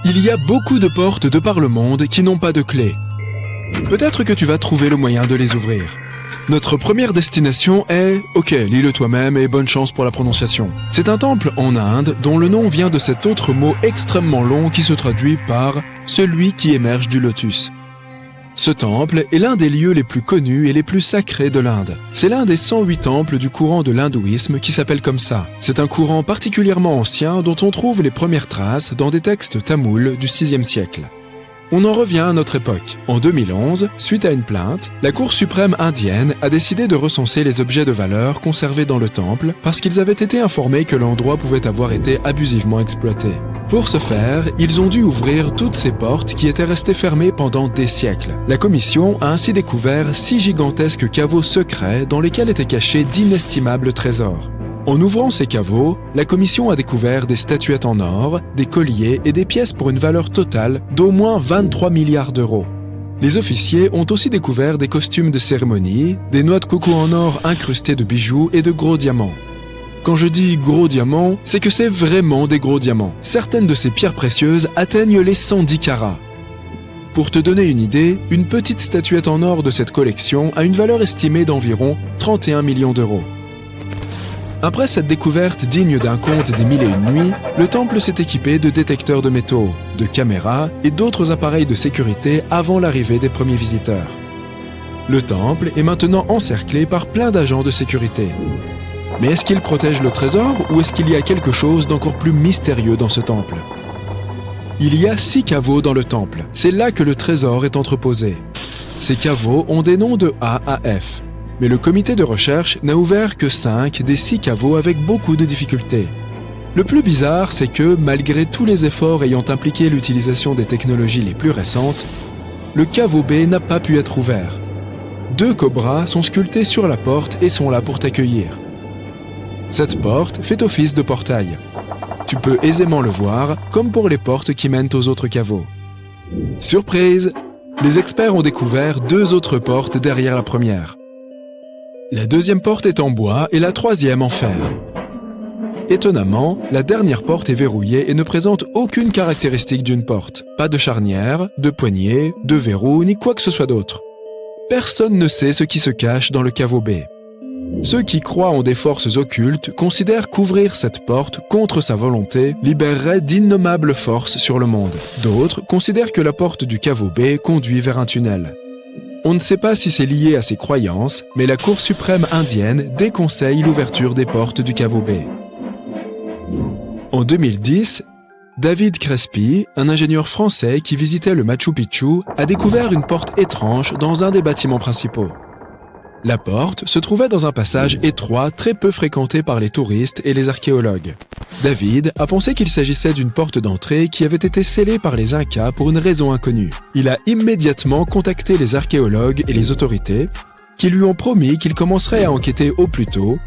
Il y a beaucoup de portes de par le monde qui n'ont pas de clé. Peut-être que tu vas trouver le moyen de les ouvrir. Notre première destination est, ok, lis-le toi-même et bonne chance pour la prononciation. C'est un temple en Inde dont le nom vient de cet autre mot extrêmement long qui se traduit par « celui qui émerge du lotus ». Ce temple est l'un des lieux les plus connus et les plus sacrés de l'Inde. C'est l'un des 108 temples du courant de l'hindouisme qui s'appelle comme ça. C'est un courant particulièrement ancien dont on trouve les premières traces dans des textes tamouls du VIe siècle. On en revient à notre époque. En 2011, suite à une plainte, la Cour suprême indienne a décidé de recenser les objets de valeur conservés dans le temple parce qu'ils avaient été informés que l'endroit pouvait avoir été abusivement exploité. Pour ce faire, ils ont dû ouvrir toutes ces portes qui étaient restées fermées pendant des siècles. La commission a ainsi découvert 6 gigantesques caveaux secrets dans lesquels étaient cachés d'inestimables trésors. En ouvrant ces caveaux, la commission a découvert des statuettes en or, des colliers et des pièces pour une valeur totale d'au moins 23 milliards d'euros. Les officiers ont aussi découvert des costumes de cérémonie, des noix de coco en or incrustées de bijoux et de gros diamants. Quand je dis gros diamants, c'est que c'est vraiment des gros diamants. Certaines de ces pierres précieuses atteignent les 110 carats. Pour te donner une idée, une petite statuette en or de cette collection a une valeur estimée d'environ 31 millions d'euros. Après cette découverte digne d'un conte des mille et une nuits, le temple s'est équipé de détecteurs de métaux, de caméras et d'autres appareils de sécurité avant l'arrivée des premiers visiteurs. Le temple est maintenant encerclé par plein d'agents de sécurité. Mais est-ce qu'il protège le trésor ou est-ce qu'il y a quelque chose d'encore plus mystérieux dans ce temple? Il y a 6 caveaux dans le temple. C'est là que le trésor est entreposé. Ces caveaux ont des noms de A à F. Mais le comité de recherche n'a ouvert que 5 des 6 caveaux avec beaucoup de difficultés. Le plus bizarre, c'est que, malgré tous les efforts ayant impliqué l'utilisation des technologies les plus récentes, le caveau B n'a pas pu être ouvert. 2 cobras sont sculptés sur la porte et sont là pour t'accueillir. Cette porte fait office de portail. Tu peux aisément le voir, comme pour les portes qui mènent aux autres caveaux. Surprise! Les experts ont découvert 2 autres portes derrière la première. La deuxième porte est en bois et la troisième en fer. Étonnamment, la dernière porte est verrouillée et ne présente aucune caractéristique d'une porte. Pas de charnière, de poignée, de verrou, ni quoi que ce soit d'autre. Personne ne sait ce qui se cache dans le caveau B. Ceux qui croient en des forces occultes considèrent qu'ouvrir cette porte contre sa volonté libérerait d'innommables forces sur le monde. D'autres considèrent que la porte du caveau B conduit vers un tunnel. On ne sait pas si c'est lié à ces croyances, mais la Cour suprême indienne déconseille l'ouverture des portes du caveau B. En 2010, David Crespi, un ingénieur français qui visitait le Machu Picchu, a découvert une porte étrange dans un des bâtiments principaux. La porte se trouvait dans un passage étroit très peu fréquenté par les touristes et les archéologues. David a pensé qu'il s'agissait d'une porte d'entrée qui avait été scellée par les Incas pour une raison inconnue. Il a immédiatement contacté les archéologues et les autorités, qui lui ont promis qu'ils commenceraient à enquêter au plus tôt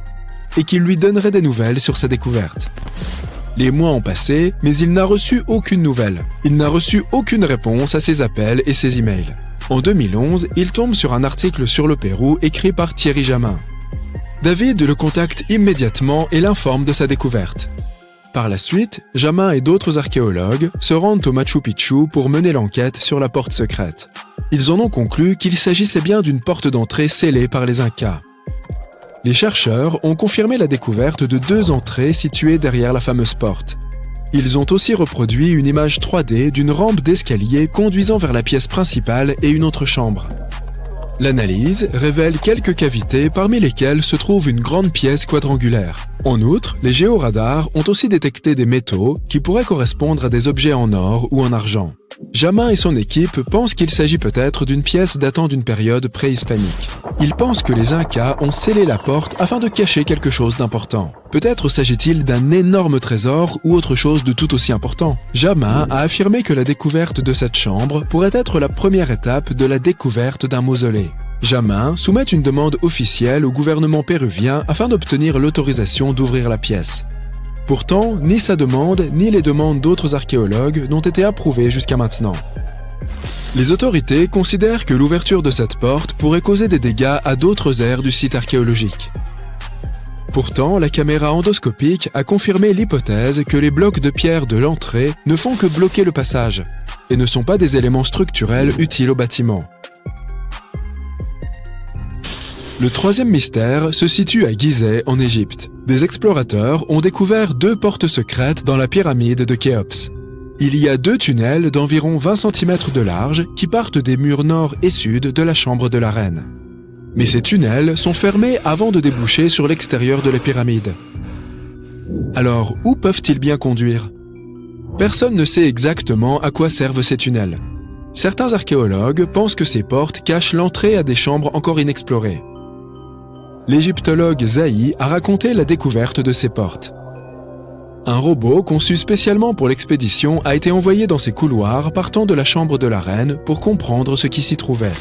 et qu'ils lui donneraient des nouvelles sur sa découverte. Les mois ont passé, mais il n'a reçu aucune nouvelle. Il n'a reçu aucune réponse à ses appels et ses emails. En 2011, il tombe sur un article sur le Pérou écrit par Thierry Jamin. David le contacte immédiatement et l'informe de sa découverte. Par la suite, Jamin et d'autres archéologues se rendent au Machu Picchu pour mener l'enquête sur la porte secrète. Ils en ont conclu qu'il s'agissait bien d'une porte d'entrée scellée par les Incas. Les chercheurs ont confirmé la découverte de 2 entrées situées derrière la fameuse porte. Ils ont aussi reproduit une image 3D d'une rampe d'escalier conduisant vers la pièce principale et une autre chambre. L'analyse révèle quelques cavités parmi lesquelles se trouve une grande pièce quadrangulaire. En outre, les géoradars ont aussi détecté des métaux qui pourraient correspondre à des objets en or ou en argent. Jamin et son équipe pensent qu'il s'agit peut-être d'une pièce datant d'une période préhispanique. Ils pensent que les Incas ont scellé la porte afin de cacher quelque chose d'important. Peut-être s'agit-il d'un énorme trésor ou autre chose de tout aussi important. Jamin a affirmé que la découverte de cette chambre pourrait être la première étape de la découverte d'un mausolée. Jamin soumet une demande officielle au gouvernement péruvien afin d'obtenir l'autorisation d'ouvrir la pièce. Pourtant, ni sa demande, ni les demandes d'autres archéologues n'ont été approuvées jusqu'à maintenant. Les autorités considèrent que l'ouverture de cette porte pourrait causer des dégâts à d'autres aires du site archéologique. Pourtant, la caméra endoscopique a confirmé l'hypothèse que les blocs de pierre de l'entrée ne font que bloquer le passage et ne sont pas des éléments structurels utiles au bâtiment. Le troisième mystère se situe à Gizeh, en Égypte. Des explorateurs ont découvert 2 portes secrètes dans la pyramide de Khéops. Il y a 2 tunnels d'environ 20 cm de large qui partent des murs nord et sud de la chambre de la reine. Mais ces tunnels sont fermés avant de déboucher sur l'extérieur de la pyramide. Alors, où peuvent-ils bien conduire? Personne ne sait exactement à quoi servent ces tunnels. Certains archéologues pensent que ces portes cachent l'entrée à des chambres encore inexplorées. L'égyptologue Zahi a raconté la découverte de ces portes. Un robot conçu spécialement pour l'expédition a été envoyé dans ces couloirs partant de la chambre de la reine pour comprendre ce qui s'y trouvait.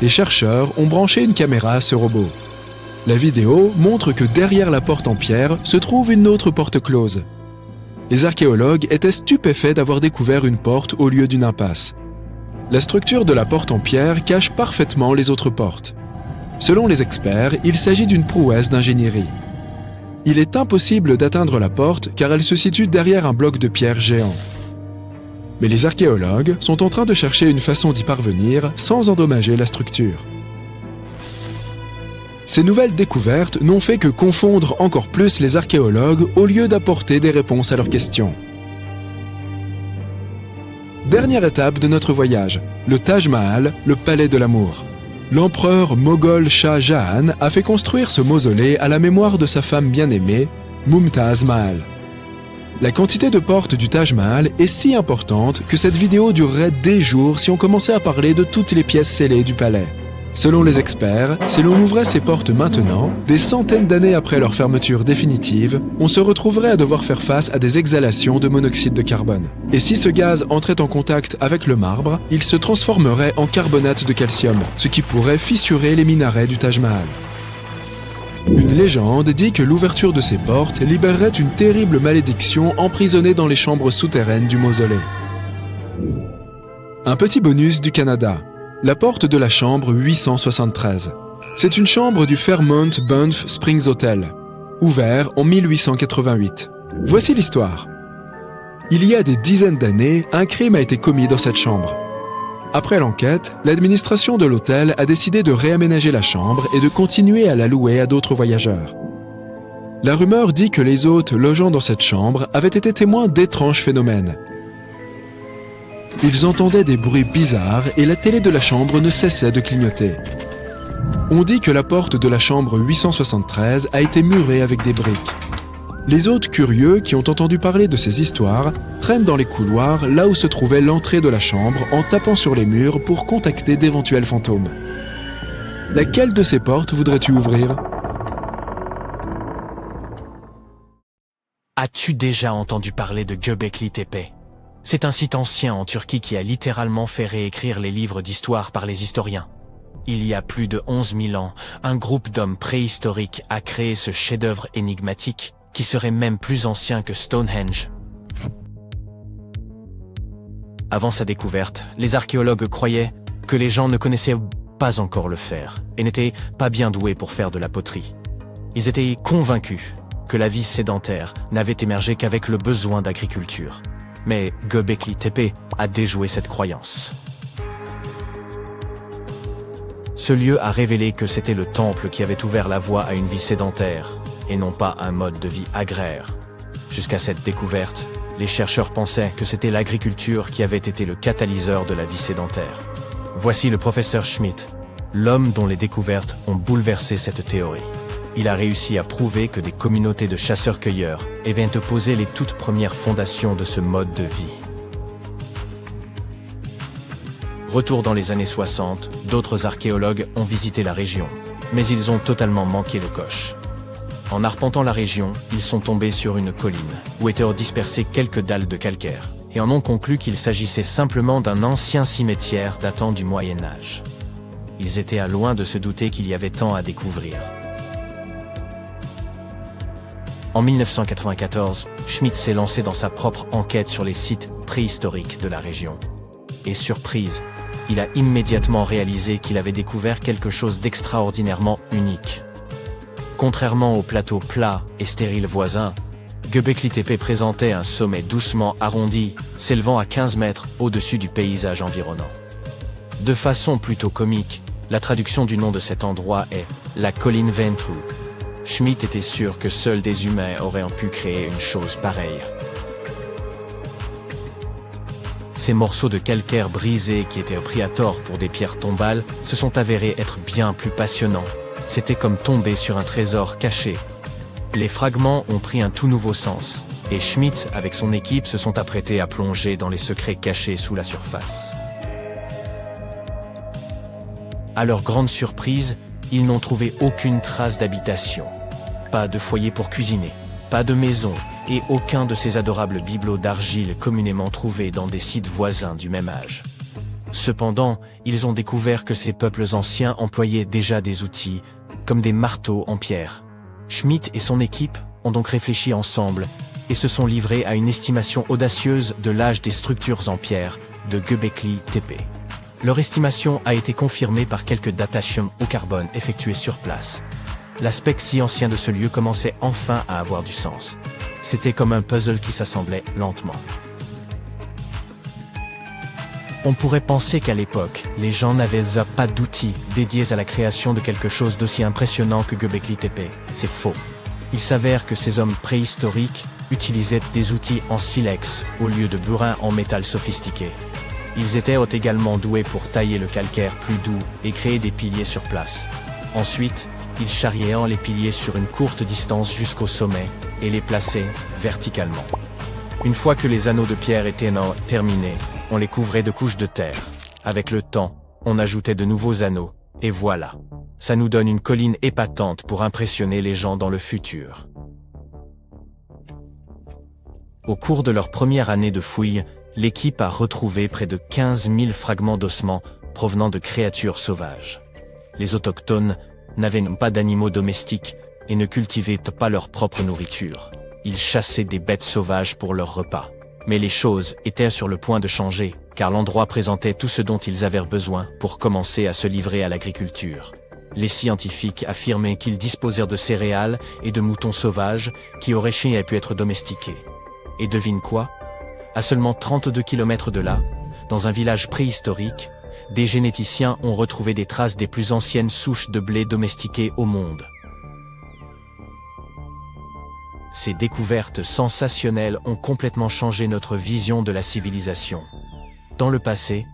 Les chercheurs ont branché une caméra à ce robot. La vidéo montre que derrière la porte en pierre se trouve une autre porte close. Les archéologues étaient stupéfaits d'avoir découvert une porte au lieu d'une impasse. La structure de la porte en pierre cache parfaitement les autres portes. Selon les experts, il s'agit d'une prouesse d'ingénierie. Il est impossible d'atteindre la porte car elle se situe derrière un bloc de pierre géant. Mais les archéologues sont en train de chercher une façon d'y parvenir sans endommager la structure. Ces nouvelles découvertes n'ont fait que confondre encore plus les archéologues au lieu d'apporter des réponses à leurs questions. Dernière étape de notre voyage, le Taj Mahal, le palais de l'amour. L'empereur moghol Shah Jahan a fait construire ce mausolée à la mémoire de sa femme bien-aimée, Mumtaz Mahal. La quantité de portes du Taj Mahal est si importante que cette vidéo durerait des jours si on commençait à parler de toutes les pièces scellées du palais. Selon les experts, si l'on ouvrait ces portes maintenant, des centaines d'années après leur fermeture définitive, on se retrouverait à devoir faire face à des exhalations de monoxyde de carbone. Et si ce gaz entrait en contact avec le marbre, il se transformerait en carbonate de calcium, ce qui pourrait fissurer les minarets du Taj Mahal. Une légende dit que l'ouverture de ces portes libérerait une terrible malédiction emprisonnée dans les chambres souterraines du mausolée. Un petit bonus du Canada. La porte de la chambre 873. C'est une chambre du Fairmont Banff Springs Hotel, ouvert en 1888. Voici l'histoire. Il y a des dizaines d'années, un crime a été commis dans cette chambre. Après l'enquête, l'administration de l'hôtel a décidé de réaménager la chambre et de continuer à la louer à d'autres voyageurs. La rumeur dit que les hôtes logeant dans cette chambre avaient été témoins d'étranges phénomènes. Ils entendaient des bruits bizarres et la télé de la chambre ne cessait de clignoter. On dit que la porte de la chambre 873 a été murée avec des briques. Les hôtes curieux qui ont entendu parler de ces histoires traînent dans les couloirs là où se trouvait l'entrée de la chambre en tapant sur les murs pour contacter d'éventuels fantômes. Laquelle de ces portes voudrais-tu ouvrir ? As-tu déjà entendu parler de Göbekli Tepe ? C'est un site ancien en Turquie qui a littéralement fait réécrire les livres d'histoire par les historiens. Il y a plus de 11 000 ans, un groupe d'hommes préhistoriques a créé ce chef-d'œuvre énigmatique qui serait même plus ancien que Stonehenge. Avant sa découverte, les archéologues croyaient que les gens ne connaissaient pas encore le fer et n'étaient pas bien doués pour faire de la poterie. Ils étaient convaincus que la vie sédentaire n'avait émergé qu'avec le besoin d'agriculture. Mais Göbekli Tepe a déjoué cette croyance. Ce lieu a révélé que c'était le temple qui avait ouvert la voie à une vie sédentaire, et non pas un mode de vie agraire. Jusqu'à cette découverte, les chercheurs pensaient que c'était l'agriculture qui avait été le catalyseur de la vie sédentaire. Voici le professeur Schmidt, l'homme dont les découvertes ont bouleversé cette théorie. Il a réussi à prouver que des communautés de chasseurs-cueilleurs avaient posé les toutes premières fondations de ce mode de vie. Retour dans les années 60, d'autres archéologues ont visité la région, mais ils ont totalement manqué le coche. En arpentant la région, ils sont tombés sur une colline, où étaient dispersées quelques dalles de calcaire, et en ont conclu qu'il s'agissait simplement d'un ancien cimetière datant du Moyen-Âge. Ils étaient à loin de se douter qu'il y avait tant à découvrir. En 1994, Schmidt s'est lancé dans sa propre enquête sur les sites préhistoriques de la région. Et surprise, il a immédiatement réalisé qu'il avait découvert quelque chose d'extraordinairement unique. Contrairement aux plateaux plats et stériles voisins, Göbekli Tepe présentait un sommet doucement arrondi, s'élevant à 15 mètres au-dessus du paysage environnant. De façon plutôt comique, la traduction du nom de cet endroit est « la colline Ventru ». Schmidt était sûr que seuls des humains auraient pu créer une chose pareille. Ces morceaux de calcaire brisés qui étaient pris à tort pour des pierres tombales se sont avérés être bien plus passionnants. C'était comme tomber sur un trésor caché. Les fragments ont pris un tout nouveau sens, et Schmidt avec son équipe se sont apprêtés à plonger dans les secrets cachés sous la surface. À leur grande surprise, ils n'ont trouvé aucune trace d'habitation. Pas de foyer pour cuisiner, pas de maison, et aucun de ces adorables bibelots d'argile communément trouvés dans des sites voisins du même âge. Cependant, ils ont découvert que ces peuples anciens employaient déjà des outils, comme des marteaux en pierre. Schmidt et son équipe ont donc réfléchi ensemble et se sont livrés à une estimation audacieuse de l'âge des structures en pierre de Göbekli Tepe. Leur estimation a été confirmée par quelques datations au carbone effectuées sur place. L'aspect si ancien de ce lieu commençait enfin à avoir du sens. C'était comme un puzzle qui s'assemblait lentement. On pourrait penser qu'à l'époque, les gens n'avaient pas d'outils dédiés à la création de quelque chose d'aussi impressionnant que Göbekli Tepe. C'est faux. Il s'avère que ces hommes préhistoriques utilisaient des outils en silex au lieu de burin en métal sophistiqué. Ils étaient également doués pour tailler le calcaire plus doux et créer des piliers sur place. Ensuite, ils charriaient les piliers sur une courte distance jusqu'au sommet et les plaçaient verticalement. Une fois que les anneaux de pierre étaient terminés, on les couvrait de couches de terre. Avec le temps, on ajoutait de nouveaux anneaux, et voilà. Ça nous donne une colline épatante pour impressionner les gens dans le futur. Au cours de leur première année de fouilles, l'équipe a retrouvé près de 15 000 fragments d'ossements provenant de créatures sauvages. Les autochtones n'avaient pas d'animaux domestiques et ne cultivaient pas leur propre nourriture. Ils chassaient des bêtes sauvages pour leur repas. Mais les choses étaient sur le point de changer, car l'endroit présentait tout ce dont ils avaient besoin pour commencer à se livrer à l'agriculture. Les scientifiques affirmaient qu'ils disposèrent de céréales et de moutons sauvages qui auraient pu être domestiqués. Et devine quoi ? À seulement 32 km de là, dans un village préhistorique, des généticiens ont retrouvé des traces des plus anciennes souches de blé domestiquées au monde. Ces découvertes sensationnelles ont complètement changé notre vision de la civilisation. Dans le passé,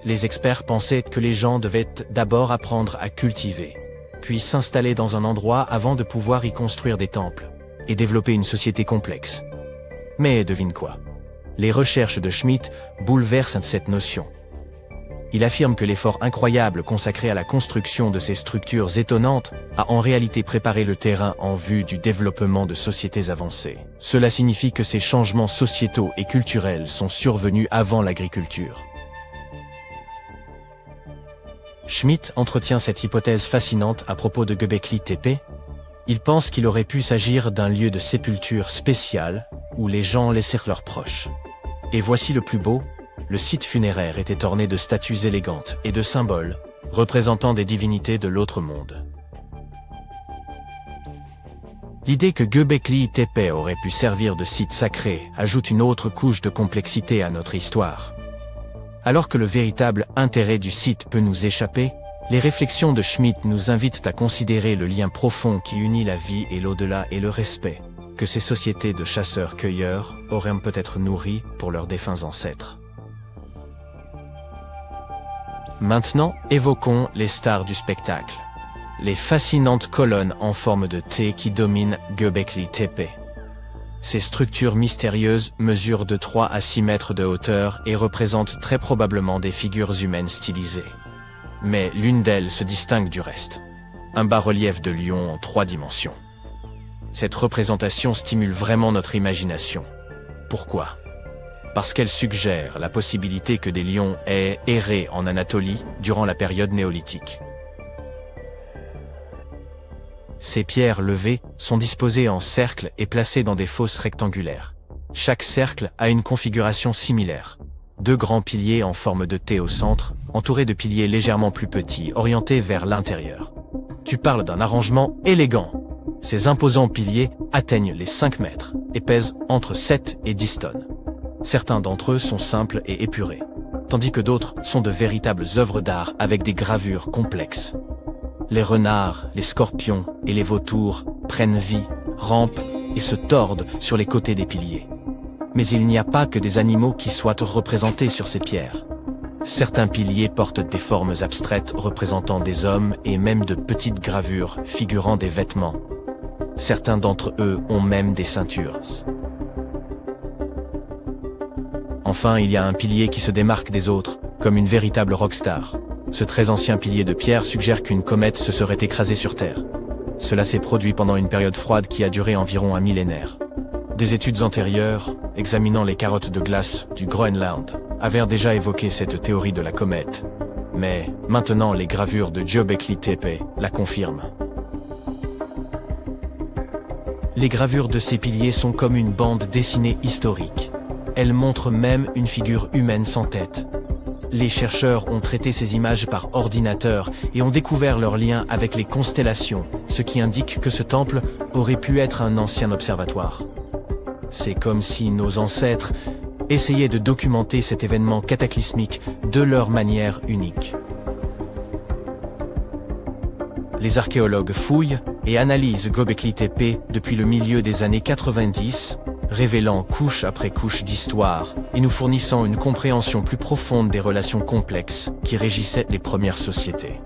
les experts pensaient que les gens devaient d'abord apprendre à cultiver, puis s'installer dans un endroit avant de pouvoir y construire des temples, et développer une société complexe. Mais devine quoi ? Les recherches de Schmidt bouleversent cette notion. Il affirme que l'effort incroyable consacré à la construction de ces structures étonnantes a en réalité préparé le terrain en vue du développement de sociétés avancées. Cela signifie que ces changements sociétaux et culturels sont survenus avant l'agriculture. Schmidt entretient cette hypothèse fascinante à propos de Göbekli Tepe. Il pense qu'il aurait pu s'agir d'un lieu de sépulture spécial où les gens laissèrent leurs proches. Et voici le plus beau. Le site funéraire était orné de statues élégantes et de symboles, représentant des divinités de l'autre monde. L'idée que Göbekli Tepe aurait pu servir de site sacré ajoute une autre couche de complexité à notre histoire. Alors que le véritable intérêt du site peut nous échapper, les réflexions de Schmidt nous invitent à considérer le lien profond qui unit la vie et l'au-delà et le respect que ces sociétés de chasseurs-cueilleurs auraient peut-être nourri pour leurs défunts ancêtres. Maintenant, évoquons les stars du spectacle. Les fascinantes colonnes en forme de T qui dominent Göbekli Tepe. Ces structures mystérieuses mesurent de 3 à 6 mètres de hauteur et représentent très probablement des figures humaines stylisées. Mais l'une d'elles se distingue du reste. Un bas-relief de lion en 3 dimensions. Cette représentation stimule vraiment notre imagination. Pourquoi ? Parce qu'elle suggère la possibilité que des lions aient erré en Anatolie durant la période néolithique. Ces pierres levées sont disposées en cercle et placées dans des fosses rectangulaires. Chaque cercle a une configuration similaire. 2 grands piliers en forme de T au centre, entourés de piliers légèrement plus petits, orientés vers l'intérieur. Tu parles d'un arrangement élégant. Ces imposants piliers atteignent les 5 mètres et pèsent entre 7 et 10 tonnes. Certains d'entre eux sont simples et épurés, tandis que d'autres sont de véritables œuvres d'art avec des gravures complexes. Les renards, les scorpions et les vautours prennent vie, rampent et se tordent sur les côtés des piliers. Mais il n'y a pas que des animaux qui soient représentés sur ces pierres. Certains piliers portent des formes abstraites représentant des hommes et même de petites gravures figurant des vêtements. Certains d'entre eux ont même des ceintures. Enfin, il y a un pilier qui se démarque des autres, comme une véritable rockstar. Ce très ancien pilier de pierre suggère qu'une comète se serait écrasée sur Terre. Cela s'est produit pendant une période froide qui a duré environ un millénaire. Des études antérieures, examinant les carottes de glace du Groenland, avaient déjà évoqué cette théorie de la comète. Mais maintenant, les gravures de Göbekli Tepe la confirment. Les gravures de ces piliers sont comme une bande dessinée historique. Elles montrent même une figure humaine sans tête. Les chercheurs ont traité ces images par ordinateur et ont découvert leur lien avec les constellations, ce qui indique que ce temple aurait pu être un ancien observatoire. C'est comme si nos ancêtres essayaient de documenter cet événement cataclysmique de leur manière unique. Les archéologues fouillent et analysent Göbekli Tepe depuis le milieu des années 90, révélant couche après couche d'histoire et nous fournissant une compréhension plus profonde des relations complexes qui régissaient les premières sociétés.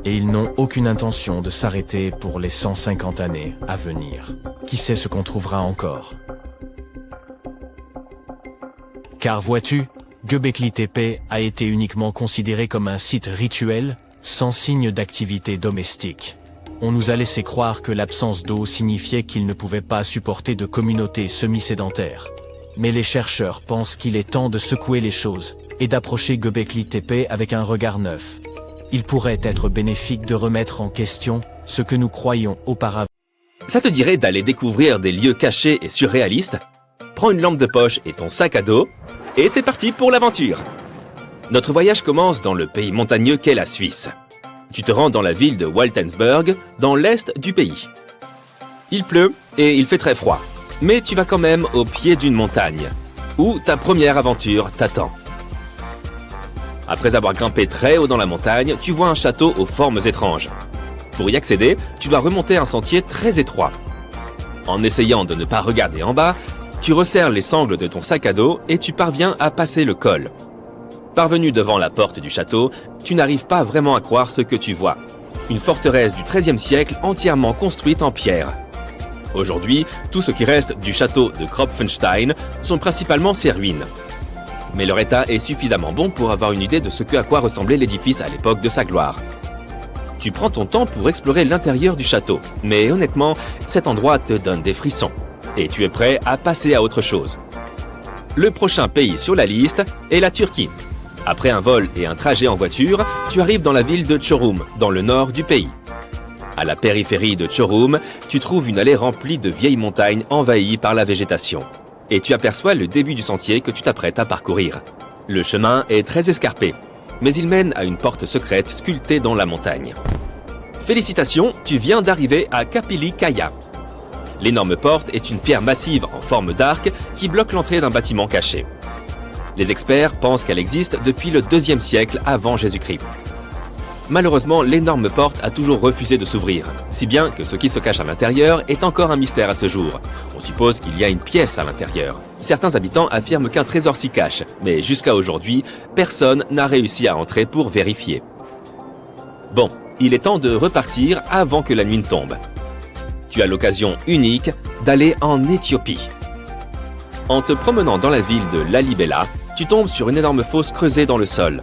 Et ils n'ont aucune intention de s'arrêter pour les 150 années à venir. Qui sait ce qu'on trouvera encore? Car vois-tu, Göbekli Tepe a été uniquement considéré comme un site rituel, sans signe d'activité domestique. On nous a laissé croire que l'absence d'eau signifiait qu'il ne pouvait pas supporter de communautés semi-sédentaires. Mais les chercheurs pensent qu'il est temps de secouer les choses et d'approcher Göbekli Tepe avec un regard neuf. Il pourrait être bénéfique de remettre en question ce que nous croyions auparavant. Ça te dirait d'aller découvrir des lieux cachés et surréalistes? Prends une lampe de poche et ton sac à dos, et c'est parti pour l'aventure. Notre voyage commence dans le pays montagneux qu'est la Suisse. Tu te rends dans la ville de Waltensburg, dans l'est du pays. Il pleut et il fait très froid, mais tu vas quand même au pied d'une montagne, où ta première aventure t'attend. Après avoir grimpé très haut dans la montagne, tu vois un château aux formes étranges. Pour y accéder, tu dois remonter un sentier très étroit. En essayant de ne pas regarder en bas, tu resserres les sangles de ton sac à dos et tu parviens à passer le col. Parvenu devant la porte du château, tu n'arrives pas vraiment à croire ce que tu vois. Une forteresse du XIIIe siècle entièrement construite en pierre. Aujourd'hui, tout ce qui reste du château de Kropfenstein sont principalement ses ruines. Mais leur état est suffisamment bon pour avoir une idée de à quoi ressemblait l'édifice à l'époque de sa gloire. Tu prends ton temps pour explorer l'intérieur du château, mais honnêtement, cet endroit te donne des frissons. Et tu es prêt à passer à autre chose. Le prochain pays sur la liste est la Turquie. Après un vol et un trajet en voiture, tu arrives dans la ville de Çorum, dans le nord du pays. À la périphérie de Çorum, tu trouves une allée remplie de vieilles montagnes envahies par la végétation. Et tu aperçois le début du sentier que tu t'apprêtes à parcourir. Le chemin est très escarpé, mais il mène à une porte secrète sculptée dans la montagne. Félicitations, tu viens d'arriver à Kapili Kaya. L'énorme porte est une pierre massive en forme d'arc qui bloque l'entrée d'un bâtiment caché. Les experts pensent qu'elle existe depuis le IIe siècle avant Jésus-Christ. Malheureusement, l'énorme porte a toujours refusé de s'ouvrir, si bien que ce qui se cache à l'intérieur est encore un mystère à ce jour. On suppose qu'il y a une pièce à l'intérieur. Certains habitants affirment qu'un trésor s'y cache, mais jusqu'à aujourd'hui, personne n'a réussi à entrer pour vérifier. Bon, il est temps de repartir avant que la nuit ne tombe. Tu as l'occasion unique d'aller en Éthiopie. En te promenant dans la ville de Lalibela, tu tombes sur une énorme fosse creusée dans le sol.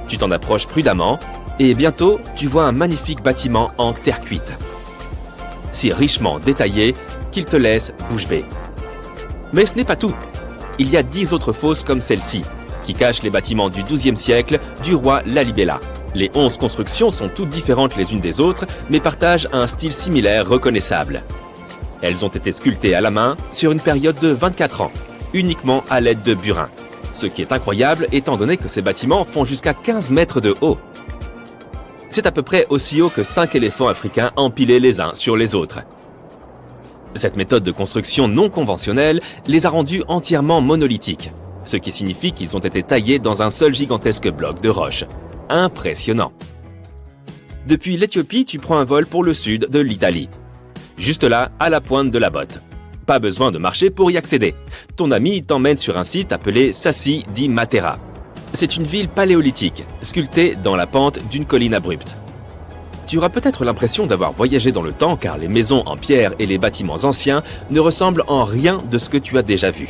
Tu t'en approches prudemment et bientôt tu vois un magnifique bâtiment en terre cuite. Si richement détaillé qu'il te laisse bouche bée. Mais ce n'est pas tout. Il y a 10 autres fosses comme celle-ci, qui cachent les bâtiments du XIIe siècle du roi Lalibela. Les 11 constructions sont toutes différentes les unes des autres, mais partagent un style similaire reconnaissable. Elles ont été sculptées à la main sur une période de 24 ans, uniquement à l'aide de burin. Ce qui est incroyable étant donné que ces bâtiments font jusqu'à 15 mètres de haut. C'est à peu près aussi haut que 5 éléphants africains empilés les uns sur les autres. Cette méthode de construction non conventionnelle les a rendus entièrement monolithiques, ce qui signifie qu'ils ont été taillés dans un seul gigantesque bloc de roche. Impressionnant. Depuis l'Éthiopie, tu prends un vol pour le sud de l'Italie. Juste là, à la pointe de la botte. Pas besoin de marcher pour y accéder. Ton ami t'emmène sur un site appelé Sassi di Matera. C'est une ville paléolithique, sculptée dans la pente d'une colline abrupte. Tu auras peut-être l'impression d'avoir voyagé dans le temps car les maisons en pierre et les bâtiments anciens ne ressemblent en rien de ce que tu as déjà vu.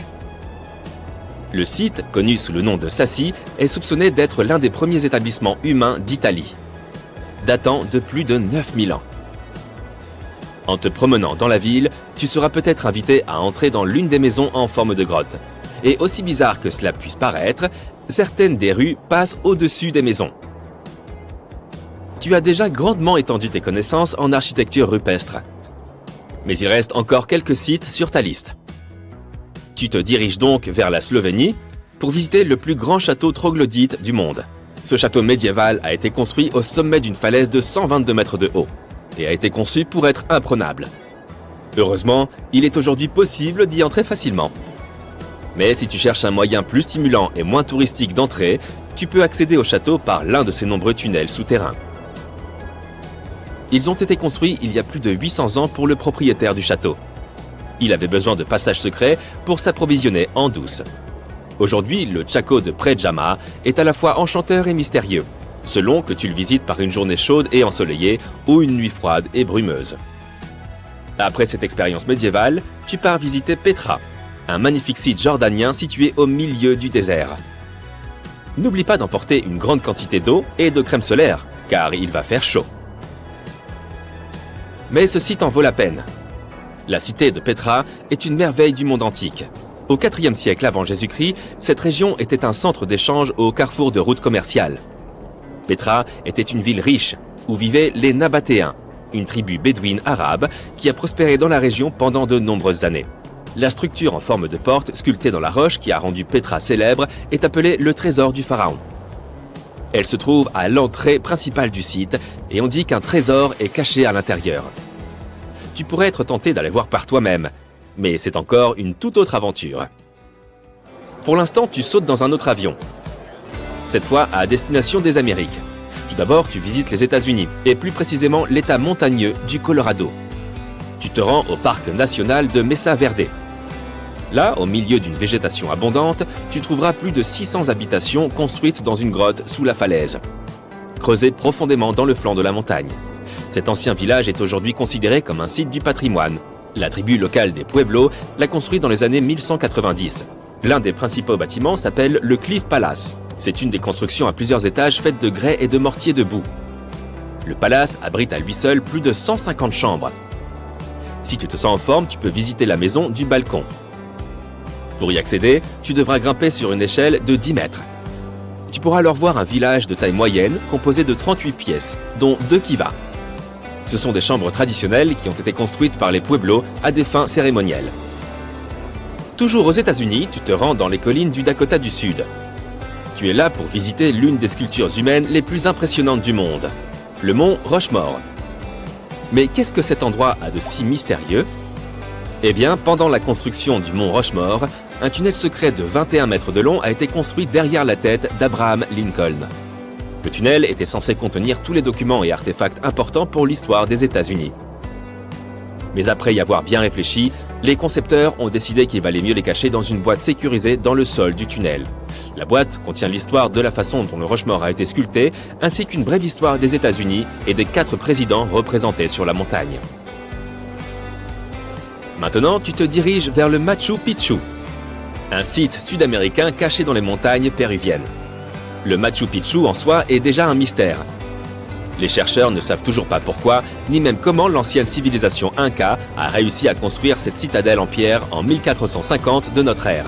Le site, connu sous le nom de Sassi, est soupçonné d'être l'un des premiers établissements humains d'Italie, datant de plus de 9000 ans. En te promenant dans la ville, tu seras peut-être invité à entrer dans l'une des maisons en forme de grotte. Et aussi bizarre que cela puisse paraître, certaines des rues passent au-dessus des maisons. Tu as déjà grandement étendu tes connaissances en architecture rupestre. Mais il reste encore quelques sites sur ta liste. Tu te diriges donc vers la Slovénie pour visiter le plus grand château troglodyte du monde. Ce château médiéval a été construit au sommet d'une falaise de 122 mètres de haut et a été conçu pour être imprenable. Heureusement, il est aujourd'hui possible d'y entrer facilement. Mais si tu cherches un moyen plus stimulant et moins touristique d'entrer, tu peux accéder au château par l'un de ses nombreux tunnels souterrains. Ils ont été construits il y a plus de 800 ans pour le propriétaire du château. Il avait besoin de passages secrets pour s'approvisionner en douce. Aujourd'hui, le Chaco de Predjama est à la fois enchanteur et mystérieux, selon que tu le visites par une journée chaude et ensoleillée ou une nuit froide et brumeuse. Après cette expérience médiévale, tu pars visiter Petra, un magnifique site jordanien situé au milieu du désert. N'oublie pas d'emporter une grande quantité d'eau et de crème solaire, car il va faire chaud. Mais ce site en vaut la peine. La cité de Petra est une merveille du monde antique. Au IVe siècle avant Jésus-Christ, cette région était un centre d'échange au carrefour de routes commerciales. Petra était une ville riche, où vivaient les Nabatéens, une tribu bédouine arabe qui a prospéré dans la région pendant de nombreuses années. La structure en forme de porte sculptée dans la roche qui a rendu Petra célèbre est appelée le trésor du pharaon. Elle se trouve à l'entrée principale du site et on dit qu'un trésor est caché à l'intérieur. Tu pourrais être tenté d'aller voir par toi-même, mais c'est encore une toute autre aventure. Pour l'instant, tu sautes dans un autre avion. Cette fois à destination des Amériques. Tout d'abord, tu visites les États-Unis, et plus précisément l'État montagneux du Colorado. Tu te rends au parc national de Mesa Verde. Là, au milieu d'une végétation abondante, tu trouveras plus de 600 habitations construites dans une grotte sous la falaise, creusée profondément dans le flanc de la montagne. Cet ancien village est aujourd'hui considéré comme un site du patrimoine. La tribu locale des Pueblos l'a construit dans les années 1190. L'un des principaux bâtiments s'appelle le Cliff Palace. C'est une des constructions à plusieurs étages faites de grès et de mortier de boue. Le palace abrite à lui seul plus de 150 chambres. Si tu te sens en forme, tu peux visiter la maison du balcon. Pour y accéder, tu devras grimper sur une échelle de 10 mètres. Tu pourras alors voir un village de taille moyenne composé de 38 pièces, dont 2 kivas. Ce sont des chambres traditionnelles qui ont été construites par les Pueblos à des fins cérémonielles. Toujours aux États-Unis, tu te rends dans les collines du Dakota du Sud. Tu es là pour visiter l'une des sculptures humaines les plus impressionnantes du monde, le mont Rushmore. Mais qu'est-ce que cet endroit a de si mystérieux ? Eh bien, pendant la construction du mont Rushmore, un tunnel secret de 21 mètres de long a été construit derrière la tête d'Abraham Lincoln. Le tunnel était censé contenir tous les documents et artefacts importants pour l'histoire des États-Unis. Mais après y avoir bien réfléchi, les concepteurs ont décidé qu'il valait mieux les cacher dans une boîte sécurisée dans le sol du tunnel. La boîte contient l'histoire de la façon dont le Rushmore a été sculpté, ainsi qu'une brève histoire des États-Unis et des 4 présidents représentés sur la montagne. Maintenant, tu te diriges vers le Machu Picchu, un site sud-américain caché dans les montagnes péruviennes. Le Machu Picchu en soi est déjà un mystère. Les chercheurs ne savent toujours pas pourquoi, ni même comment l'ancienne civilisation Inca a réussi à construire cette citadelle en pierre en 1450 de notre ère.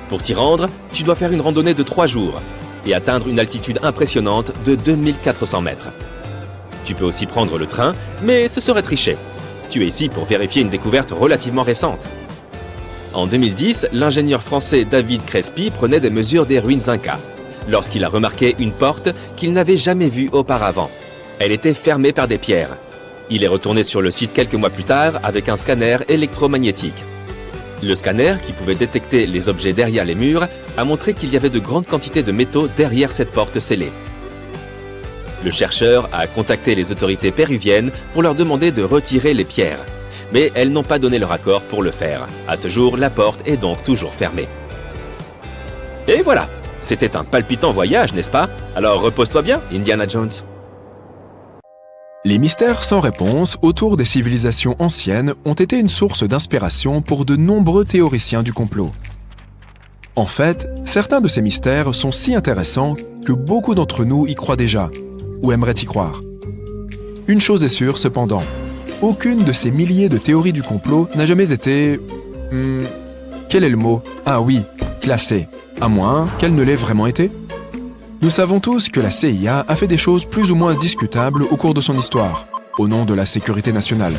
Pour t'y rendre, tu dois faire une randonnée de 3 jours et atteindre une altitude impressionnante de 2400 mètres. Tu peux aussi prendre le train, mais ce serait tricher. Tu es ici pour vérifier une découverte relativement récente. En 2010, l'ingénieur français David Crespi prenait des mesures des ruines Inca, lorsqu'il a remarqué une porte qu'il n'avait jamais vue auparavant. Elle était fermée par des pierres. Il est retourné sur le site quelques mois plus tard avec un scanner électromagnétique. Le scanner, qui pouvait détecter les objets derrière les murs, a montré qu'il y avait de grandes quantités de métaux derrière cette porte scellée. Le chercheur a contacté les autorités péruviennes pour leur demander de retirer les pierres. Mais elles n'ont pas donné leur accord pour le faire. À ce jour, la porte est donc toujours fermée. Et voilà, c'était un palpitant voyage, n'est-ce pas? Alors repose-toi bien, Indiana Jones. Les mystères sans réponse autour des civilisations anciennes ont été une source d'inspiration pour de nombreux théoriciens du complot. En fait, certains de ces mystères sont si intéressants que beaucoup d'entre nous y croient déjà, ou aimeraient y croire. Une chose est sûre cependant, aucune de ces milliers de théories du complot n'a jamais été... quel est le mot? Ah oui, classée, à moins qu'elle ne l'ait vraiment été. Nous savons tous que la CIA a fait des choses plus ou moins discutables au cours de son histoire, au nom de la sécurité nationale.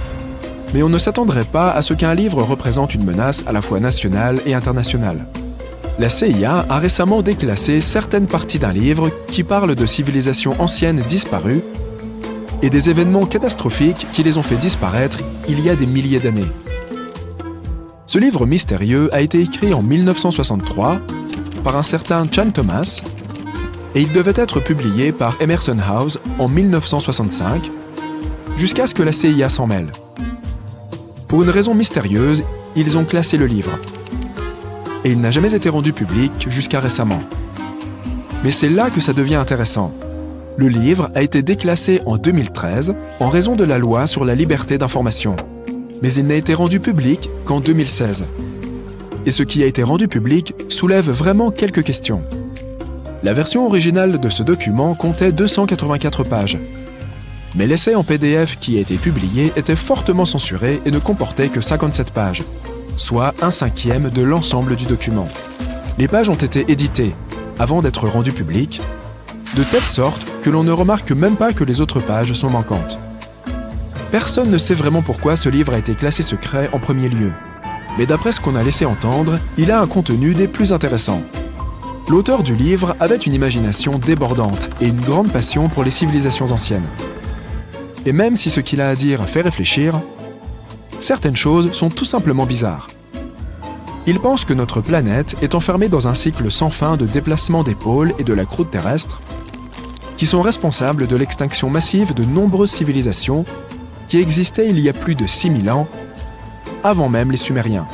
Mais on ne s'attendrait pas à ce qu'un livre représente une menace à la fois nationale et internationale. La CIA a récemment déclassé certaines parties d'un livre qui parle de civilisations anciennes disparues et des événements catastrophiques qui les ont fait disparaître il y a des milliers d'années. Ce livre mystérieux a été écrit en 1963 par un certain Chan Thomas et il devait être publié par Emerson House en 1965, jusqu'à ce que la CIA s'en mêle. Pour une raison mystérieuse, ils ont classé le livre. Et il n'a jamais été rendu public jusqu'à récemment. Mais c'est là que ça devient intéressant. Le livre a été déclassé en 2013 en raison de la loi sur la liberté d'information. Mais il n'a été rendu public qu'en 2016. Et ce qui a été rendu public soulève vraiment quelques questions. La version originale de ce document comptait 284 pages. Mais l'essai en PDF qui a été publié était fortement censuré et ne comportait que 57 pages, soit 1/5 de l'ensemble du document. Les pages ont été éditées, avant d'être rendues publiques, de telle sorte que l'on ne remarque même pas que les autres pages sont manquantes. Personne ne sait vraiment pourquoi ce livre a été classé secret en premier lieu. Mais d'après ce qu'on a laissé entendre, il a un contenu des plus intéressants. L'auteur du livre avait une imagination débordante et une grande passion pour les civilisations anciennes. Et même si ce qu'il a à dire fait réfléchir, certaines choses sont tout simplement bizarres. Il pense que notre planète est enfermée dans un cycle sans fin de déplacement des pôles et de la croûte terrestre, qui sont responsables de l'extinction massive de nombreuses civilisations qui existaient il y a plus de 6000 ans, avant même les Sumériens.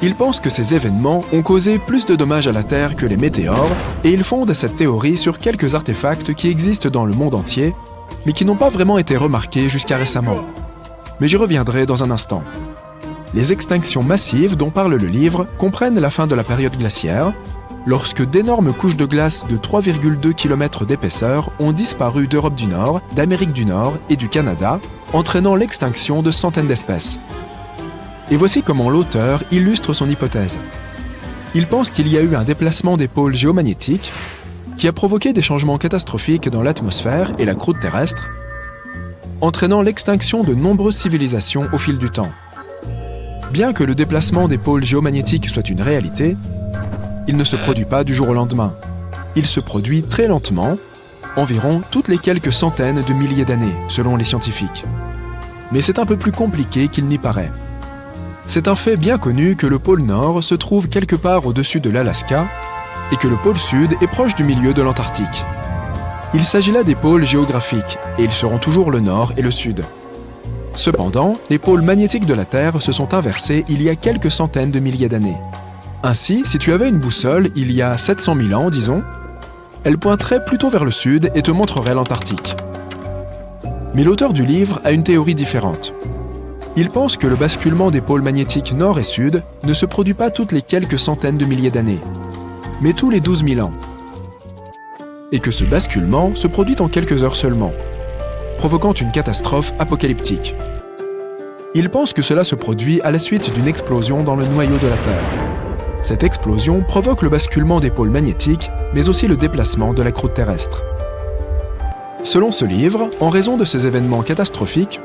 Il pense que ces événements ont causé plus de dommages à la Terre que les météores, et il fonde cette théorie sur quelques artefacts qui existent dans le monde entier, mais qui n'ont pas vraiment été remarqués jusqu'à récemment. Mais j'y reviendrai dans un instant. Les extinctions massives dont parle le livre comprennent la fin de la période glaciaire, lorsque d'énormes couches de glace de 3,2 km d'épaisseur ont disparu d'Europe du Nord, d'Amérique du Nord et du Canada, entraînant l'extinction de centaines d'espèces. Et voici comment l'auteur illustre son hypothèse. Il pense qu'il y a eu un déplacement des pôles géomagnétiques qui a provoqué des changements catastrophiques dans l'atmosphère et la croûte terrestre, entraînant l'extinction de nombreuses civilisations au fil du temps. Bien que le déplacement des pôles géomagnétiques soit une réalité, il ne se produit pas du jour au lendemain. Il se produit très lentement, environ toutes les quelques centaines de milliers d'années, selon les scientifiques. Mais c'est un peu plus compliqué qu'il n'y paraît. C'est un fait bien connu que le pôle Nord se trouve quelque part au-dessus de l'Alaska et que le pôle Sud est proche du milieu de l'Antarctique. Il s'agit là des pôles géographiques et ils seront toujours le Nord et le Sud. Cependant, les pôles magnétiques de la Terre se sont inversés il y a quelques centaines de milliers d'années. Ainsi, si tu avais une boussole il y a 700 000 ans, disons, elle pointerait plutôt vers le Sud et te montrerait l'Antarctique. Mais l'auteur du livre a une théorie différente. Il pense que le basculement des pôles magnétiques nord et sud ne se produit pas toutes les quelques centaines de milliers d'années, mais tous les 12 000 ans. Et que ce basculement se produit en quelques heures seulement, provoquant une catastrophe apocalyptique. Il pense que cela se produit à la suite d'une explosion dans le noyau de la Terre. Cette explosion provoque le basculement des pôles magnétiques, mais aussi le déplacement de la croûte terrestre. Selon ce livre, en raison de ces événements catastrophiques,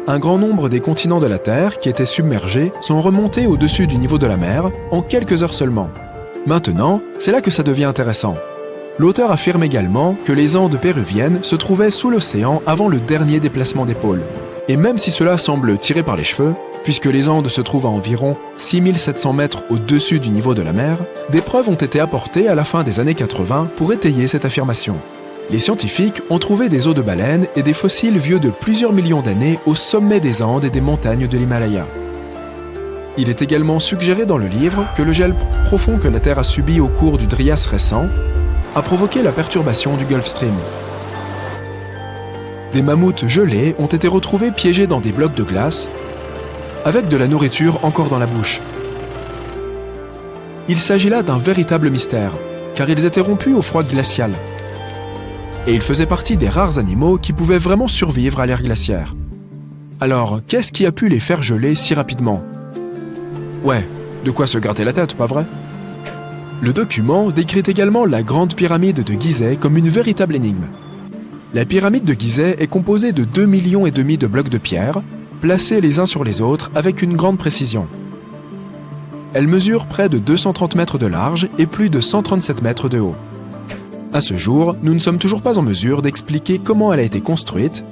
un grand nombre des continents de la Terre qui étaient submergés sont remontés au-dessus du niveau de la mer en quelques heures seulement. Maintenant, c'est là que ça devient intéressant. L'auteur affirme également que les Andes péruviennes se trouvaient sous l'océan avant le dernier déplacement des pôles. Et même si cela semble tiré par les cheveux, puisque les Andes se trouvent à environ 6700 mètres au-dessus du niveau de la mer, des preuves ont été apportées à la fin des années 80 pour étayer cette affirmation. Les scientifiques ont trouvé des os de baleines et des fossiles vieux de plusieurs millions d'années au sommet des Andes et des montagnes de l'Himalaya. Il est également suggéré dans le livre que le gel profond que la Terre a subi au cours du Trias récent a provoqué la perturbation du Gulf Stream. Des mammouths gelés ont été retrouvés piégés dans des blocs de glace, avec de la nourriture encore dans la bouche. Il s'agit là d'un véritable mystère, car ils étaient rompus au froid glacial. Et ils faisaient partie des rares animaux qui pouvaient vraiment survivre à l'ère glaciaire. Alors, qu'est-ce qui a pu les faire geler si rapidement ? Ouais, de quoi se gratter la tête, pas vrai ? Le document décrit également la grande pyramide de Gizeh comme une véritable énigme. La pyramide de Gizeh est composée de 2,5 millions de blocs de pierre, placés les uns sur les autres avec une grande précision. Elle mesure près de 230 mètres de large et plus de 137 mètres de haut. À ce jour, nous ne sommes toujours pas en mesure d'expliquer comment elle a été construite,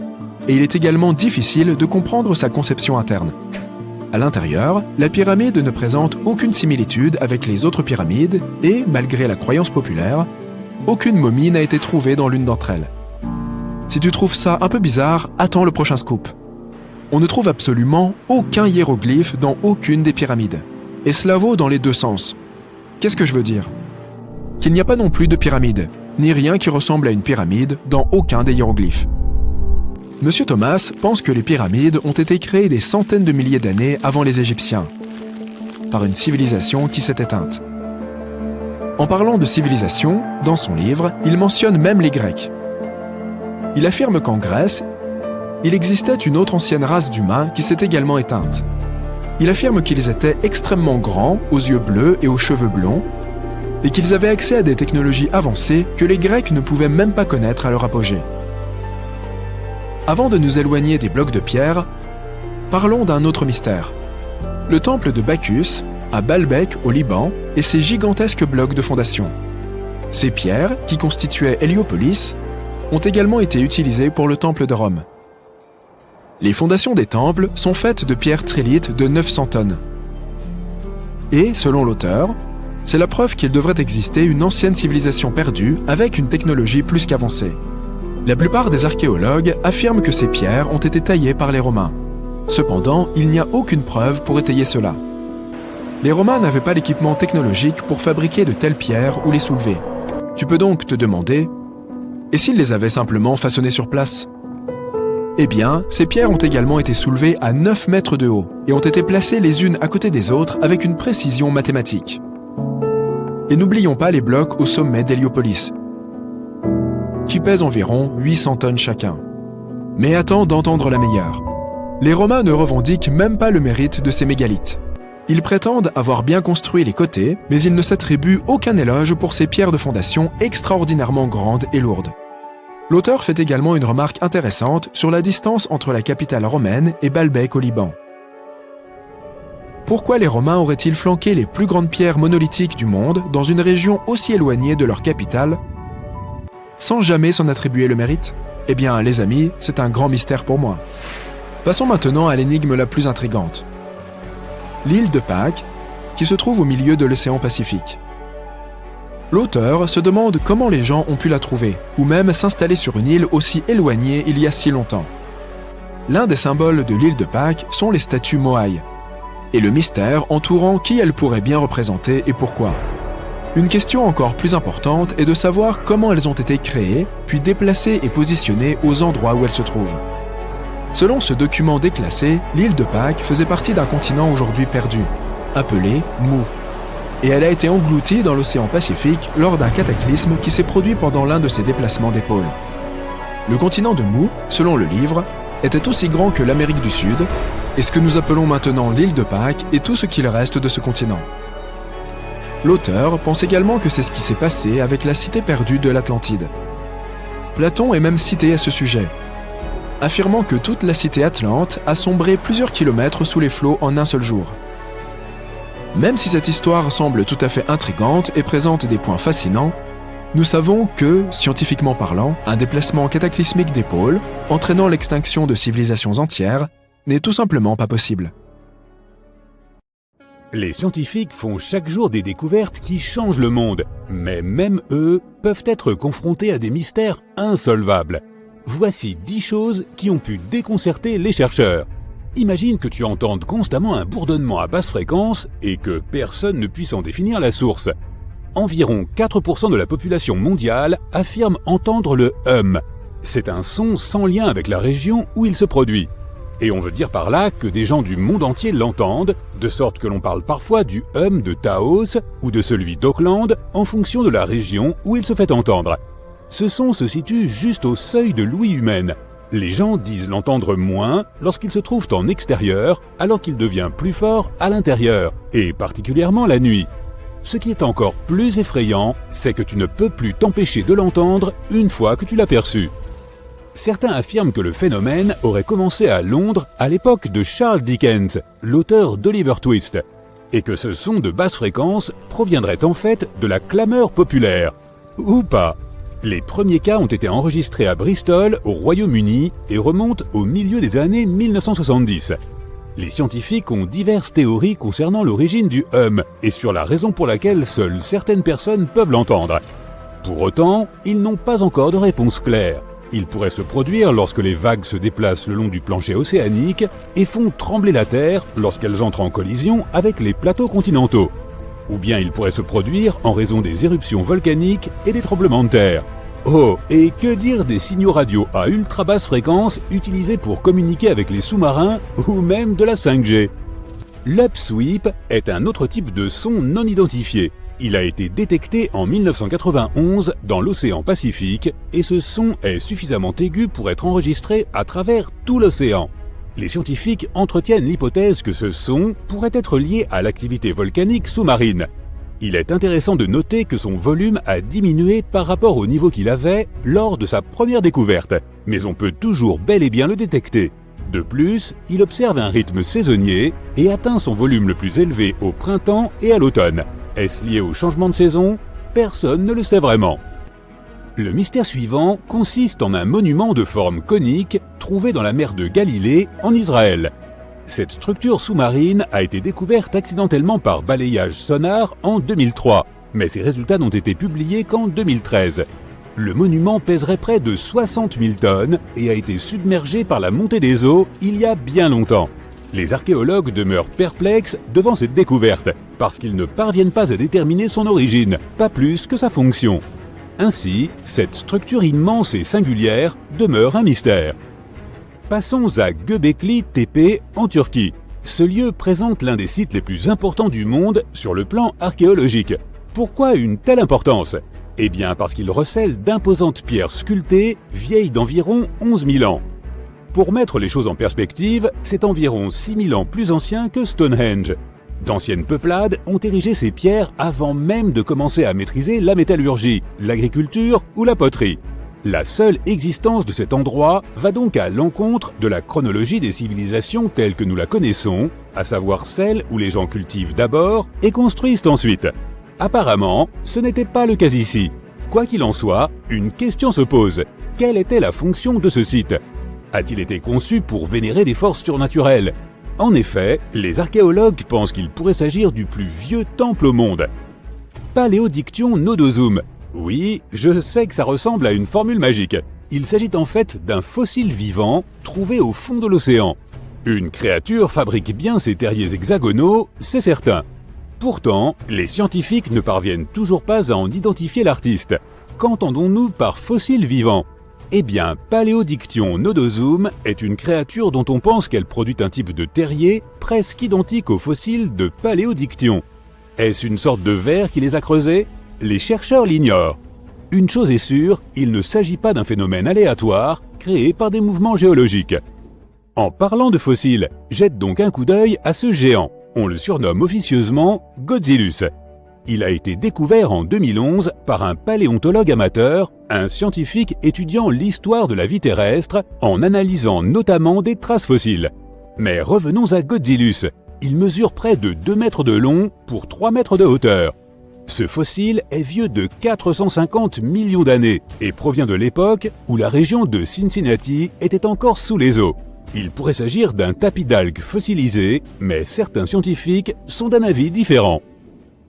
et il est également difficile de comprendre sa conception interne. À l'intérieur, la pyramide ne présente aucune similitude avec les autres pyramides et, malgré la croyance populaire, aucune momie n'a été trouvée dans l'une d'entre elles. Si tu trouves ça un peu bizarre, attends le prochain scoop. On ne trouve absolument aucun hiéroglyphe dans aucune des pyramides. Et cela vaut dans les deux sens. Qu'est-ce que je veux dire ? Qu'il n'y a pas non plus de pyramide, ni rien qui ressemble à une pyramide dans aucun des hiéroglyphes. Monsieur Thomas pense que les pyramides ont été créées des centaines de milliers d'années avant les Égyptiens, par une civilisation qui s'est éteinte. En parlant de civilisation, dans son livre, il mentionne même les Grecs. Il affirme qu'en Grèce, il existait une autre ancienne race d'humains qui s'est également éteinte. Il affirme qu'ils étaient extrêmement grands, aux yeux bleus et aux cheveux blonds, et qu'ils avaient accès à des technologies avancées que les Grecs ne pouvaient même pas connaître à leur apogée. Avant de nous éloigner des blocs de pierre, parlons d'un autre mystère. Le temple de Bacchus, à Baalbek au Liban, et ses gigantesques blocs de fondation. Ces pierres, qui constituaient Héliopolis, ont également été utilisées pour le temple de Rome. Les fondations des temples sont faites de pierres trilithes de 900 tonnes. Et, selon l'auteur, c'est la preuve qu'il devrait exister une ancienne civilisation perdue avec une technologie plus qu'avancée. La plupart des archéologues affirment que ces pierres ont été taillées par les Romains. Cependant, il n'y a aucune preuve pour étayer cela. Les Romains n'avaient pas l'équipement technologique pour fabriquer de telles pierres ou les soulever. Tu peux donc te demander, et s'ils les avaient simplement façonnées sur place ? Eh bien, ces pierres ont également été soulevées à 9 mètres de haut et ont été placées les unes à côté des autres avec une précision mathématique. Et n'oublions pas les blocs au sommet d'Héliopolis, qui pèsent environ 800 tonnes chacun. Mais attends d'entendre la meilleure. Les Romains ne revendiquent même pas le mérite de ces mégalithes. Ils prétendent avoir bien construit les côtés, mais ils ne s'attribuent aucun éloge pour ces pierres de fondation extraordinairement grandes et lourdes. L'auteur fait également une remarque intéressante sur la distance entre la capitale romaine et Baalbek au Liban. Pourquoi les Romains auraient-ils flanqué les plus grandes pierres monolithiques du monde dans une région aussi éloignée de leur capitale, sans jamais s'en attribuer le mérite ? Eh bien, les amis, c'est un grand mystère pour moi. Passons maintenant à l'énigme la plus intrigante. L'île de Pâques, qui se trouve au milieu de l'océan Pacifique. L'auteur se demande comment les gens ont pu la trouver, ou même s'installer sur une île aussi éloignée il y a si longtemps. L'un des symboles de l'île de Pâques sont les statues Moai, et le mystère entourant qui elles pourraient bien représenter et pourquoi. Une question encore plus importante est de savoir comment elles ont été créées, puis déplacées et positionnées aux endroits où elles se trouvent. Selon ce document déclassé, l'île de Pâques faisait partie d'un continent aujourd'hui perdu, appelé Mu. Et elle a été engloutie dans l'océan Pacifique lors d'un cataclysme qui s'est produit pendant l'un de ses déplacements des pôles. Le continent de Mu, selon le livre, était aussi grand que l'Amérique du Sud, et ce que nous appelons maintenant l'île de Pâques est tout ce qu'il reste de ce continent. L'auteur pense également que c'est ce qui s'est passé avec la cité perdue de l'Atlantide. Platon est même cité à ce sujet, affirmant que toute la cité atlante a sombré plusieurs kilomètres sous les flots en un seul jour. Même si cette histoire semble tout à fait intrigante et présente des points fascinants, Nous savons que, scientifiquement parlant, un déplacement cataclysmique des pôles, entraînant l'extinction de civilisations entières, n'est tout simplement pas possible. Les scientifiques font chaque jour des découvertes qui changent le monde, mais même eux peuvent être confrontés à des mystères insolvables. Voici 10 choses qui ont pu déconcerter les chercheurs. Imagine que tu entendes constamment un bourdonnement à basse fréquence et que personne ne puisse en définir la source. Environ 4% de la population mondiale affirme entendre le hum. C'est un son sans lien avec la région où il se produit. Et on veut dire par là que des gens du monde entier l'entendent, de sorte que l'on parle parfois du hum de Taos ou de celui d'Auckland en fonction de la région où il se fait entendre. Ce son se situe juste au seuil de l'ouïe humaine. Les gens disent l'entendre moins lorsqu'ils se trouvent en extérieur, alors qu'il devient plus fort à l'intérieur, et particulièrement la nuit. Ce qui est encore plus effrayant, c'est que tu ne peux plus t'empêcher de l'entendre une fois que tu l'as perçu. Certains affirment que le phénomène aurait commencé à Londres à l'époque de Charles Dickens, l'auteur d'Oliver Twist, et que ce son de basse fréquence proviendrait en fait de la clameur populaire. Ou pas. Les premiers cas ont été enregistrés à Bristol, au Royaume-Uni, et remontent au milieu des années 1970. Les scientifiques ont diverses théories concernant l'origine du hum et sur la raison pour laquelle seules certaines personnes peuvent l'entendre. Pour autant, ils n'ont pas encore de réponse claire. Il pourrait se produire lorsque les vagues se déplacent le long du plancher océanique et font trembler la Terre lorsqu'elles entrent en collision avec les plateaux continentaux. Ou bien il pourrait se produire en raison des éruptions volcaniques et des tremblements de terre. Oh, et que dire des signaux radio à ultra basse fréquence utilisés pour communiquer avec les sous-marins ou même de la 5G. L'upsweep est un autre type de son non identifié. Il a été détecté en 1991 dans l'océan Pacifique et ce son est suffisamment aigu pour être enregistré à travers tout l'océan. Les scientifiques entretiennent l'hypothèse que ce son pourrait être lié à l'activité volcanique sous-marine. Il est intéressant de noter que son volume a diminué par rapport au niveau qu'il avait lors de sa première découverte, mais on peut toujours bel et bien le détecter. De plus, il observe un rythme saisonnier et atteint son volume le plus élevé au printemps et à l'automne. Est-ce lié au changement de saison? Personne ne le sait vraiment. Le mystère suivant consiste en un monument de forme conique trouvé dans la mer de Galilée, en Israël. Cette structure sous-marine a été découverte accidentellement par balayage sonar en 2003, mais ses résultats n'ont été publiés qu'en 2013. Le monument pèserait près de 60 000 tonnes et a été submergé par la montée des eaux il y a bien longtemps. Les archéologues demeurent perplexes devant cette découverte, parce qu'ils ne parviennent pas à déterminer son origine, pas plus que sa fonction. Ainsi, cette structure immense et singulière demeure un mystère. Passons à Göbekli Tepe en Turquie. Ce lieu présente l'un des sites les plus importants du monde sur le plan archéologique. Pourquoi une telle importance? Eh bien parce qu'il recèle d'imposantes pierres sculptées vieilles d'environ 11 000 ans. Pour mettre les choses en perspective, c'est environ 6 000 ans plus ancien que Stonehenge. D'anciennes peuplades ont érigé ces pierres avant même de commencer à maîtriser la métallurgie, l'agriculture ou la poterie. La seule existence de cet endroit va donc à l'encontre de la chronologie des civilisations telles que nous la connaissons, à savoir celle où les gens cultivent d'abord et construisent ensuite. Apparemment, ce n'était pas le cas ici. Quoi qu'il en soit, une question se pose. Quelle était la fonction de ce site? A-t-il été conçu pour vénérer des forces surnaturelles? En effet, les archéologues pensent qu'il pourrait s'agir du plus vieux temple au monde. Paléodiction nodosum. Oui, je sais que ça ressemble à une formule magique. Il s'agit en fait d'un fossile vivant trouvé au fond de l'océan. Une créature fabrique bien ses terriers hexagonaux, c'est certain. Pourtant, les scientifiques ne parviennent toujours pas à en identifier l'artiste. Qu'entendons-nous par fossile vivant? Eh bien, Paléodiction nodosum est une créature dont on pense qu'elle produit un type de terrier presque identique au fossile de Paléodiction. Est-ce une sorte de ver qui les a creusés? Les chercheurs l'ignorent. Une chose est sûre, il ne s'agit pas d'un phénomène aléatoire créé par des mouvements géologiques. En parlant de fossiles, jette donc un coup d'œil à ce géant. On le surnomme officieusement Godzillus. Il a été découvert en 2011 par un paléontologue amateur, un scientifique étudiant l'histoire de la vie terrestre en analysant notamment des traces fossiles. Mais revenons à Godzillus. Il mesure près de 2 mètres de long pour 3 mètres de hauteur. Ce fossile est vieux de 450 millions d'années et provient de l'époque où la région de Cincinnati était encore sous les eaux. Il pourrait s'agir d'un tapis d'algues fossilisé, mais certains scientifiques sont d'un avis différent.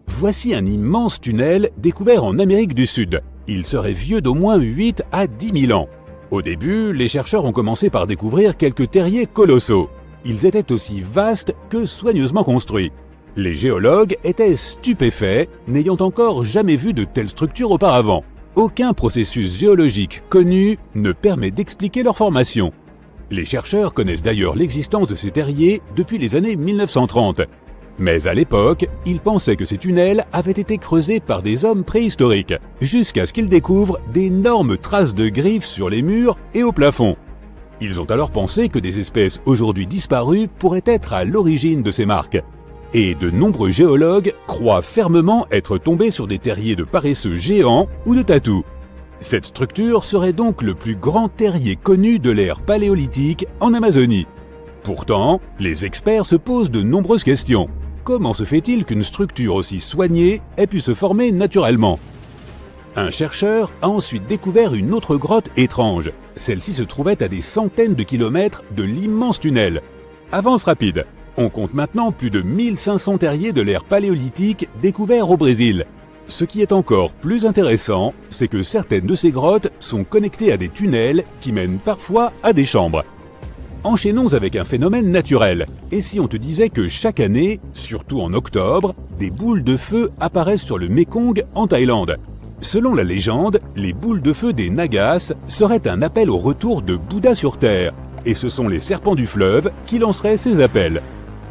Voici un immense tunnel découvert en Amérique du Sud. Il serait vieux d'au moins 8 à 10 000 ans. Au début, les chercheurs ont commencé par découvrir quelques terriers colossaux. Ils étaient aussi vastes que soigneusement construits. Les géologues étaient stupéfaits, n'ayant encore jamais vu de telles structures auparavant. Aucun processus géologique connu ne permet d'expliquer leur formation. Les chercheurs connaissent d'ailleurs l'existence de ces terriers depuis les années 1930. Mais à l'époque, ils pensaient que ces tunnels avaient été creusés par des hommes préhistoriques, jusqu'à ce qu'ils découvrent d'énormes traces de griffes sur les murs et au plafond. Ils ont alors pensé que des espèces aujourd'hui disparues pourraient être à l'origine de ces marques. Et de nombreux géologues croient fermement être tombés sur des terriers de paresseux géants ou de tatous. Cette structure serait donc le plus grand terrier connu de l'ère paléolithique en Amazonie. Pourtant, les experts se posent de nombreuses questions. Comment se fait-il qu'une structure aussi soignée ait pu se former naturellement ? Un chercheur a ensuite découvert une autre grotte étrange. Celle-ci se trouvait à des centaines de kilomètres de l'immense tunnel. Avance rapide. On compte maintenant plus de 1500 terriers de l'ère paléolithique découverts au Brésil. Ce qui est encore plus intéressant, c'est que certaines de ces grottes sont connectées à des tunnels qui mènent parfois à des chambres. Enchaînons avec un phénomène naturel. Et si on te disait que chaque année, surtout en octobre, des boules de feu apparaissent sur le Mékong en Thaïlande ? Selon la légende, les boules de feu des Nagas seraient un appel au retour de Bouddha sur Terre, et ce sont les serpents du fleuve qui lanceraient ces appels.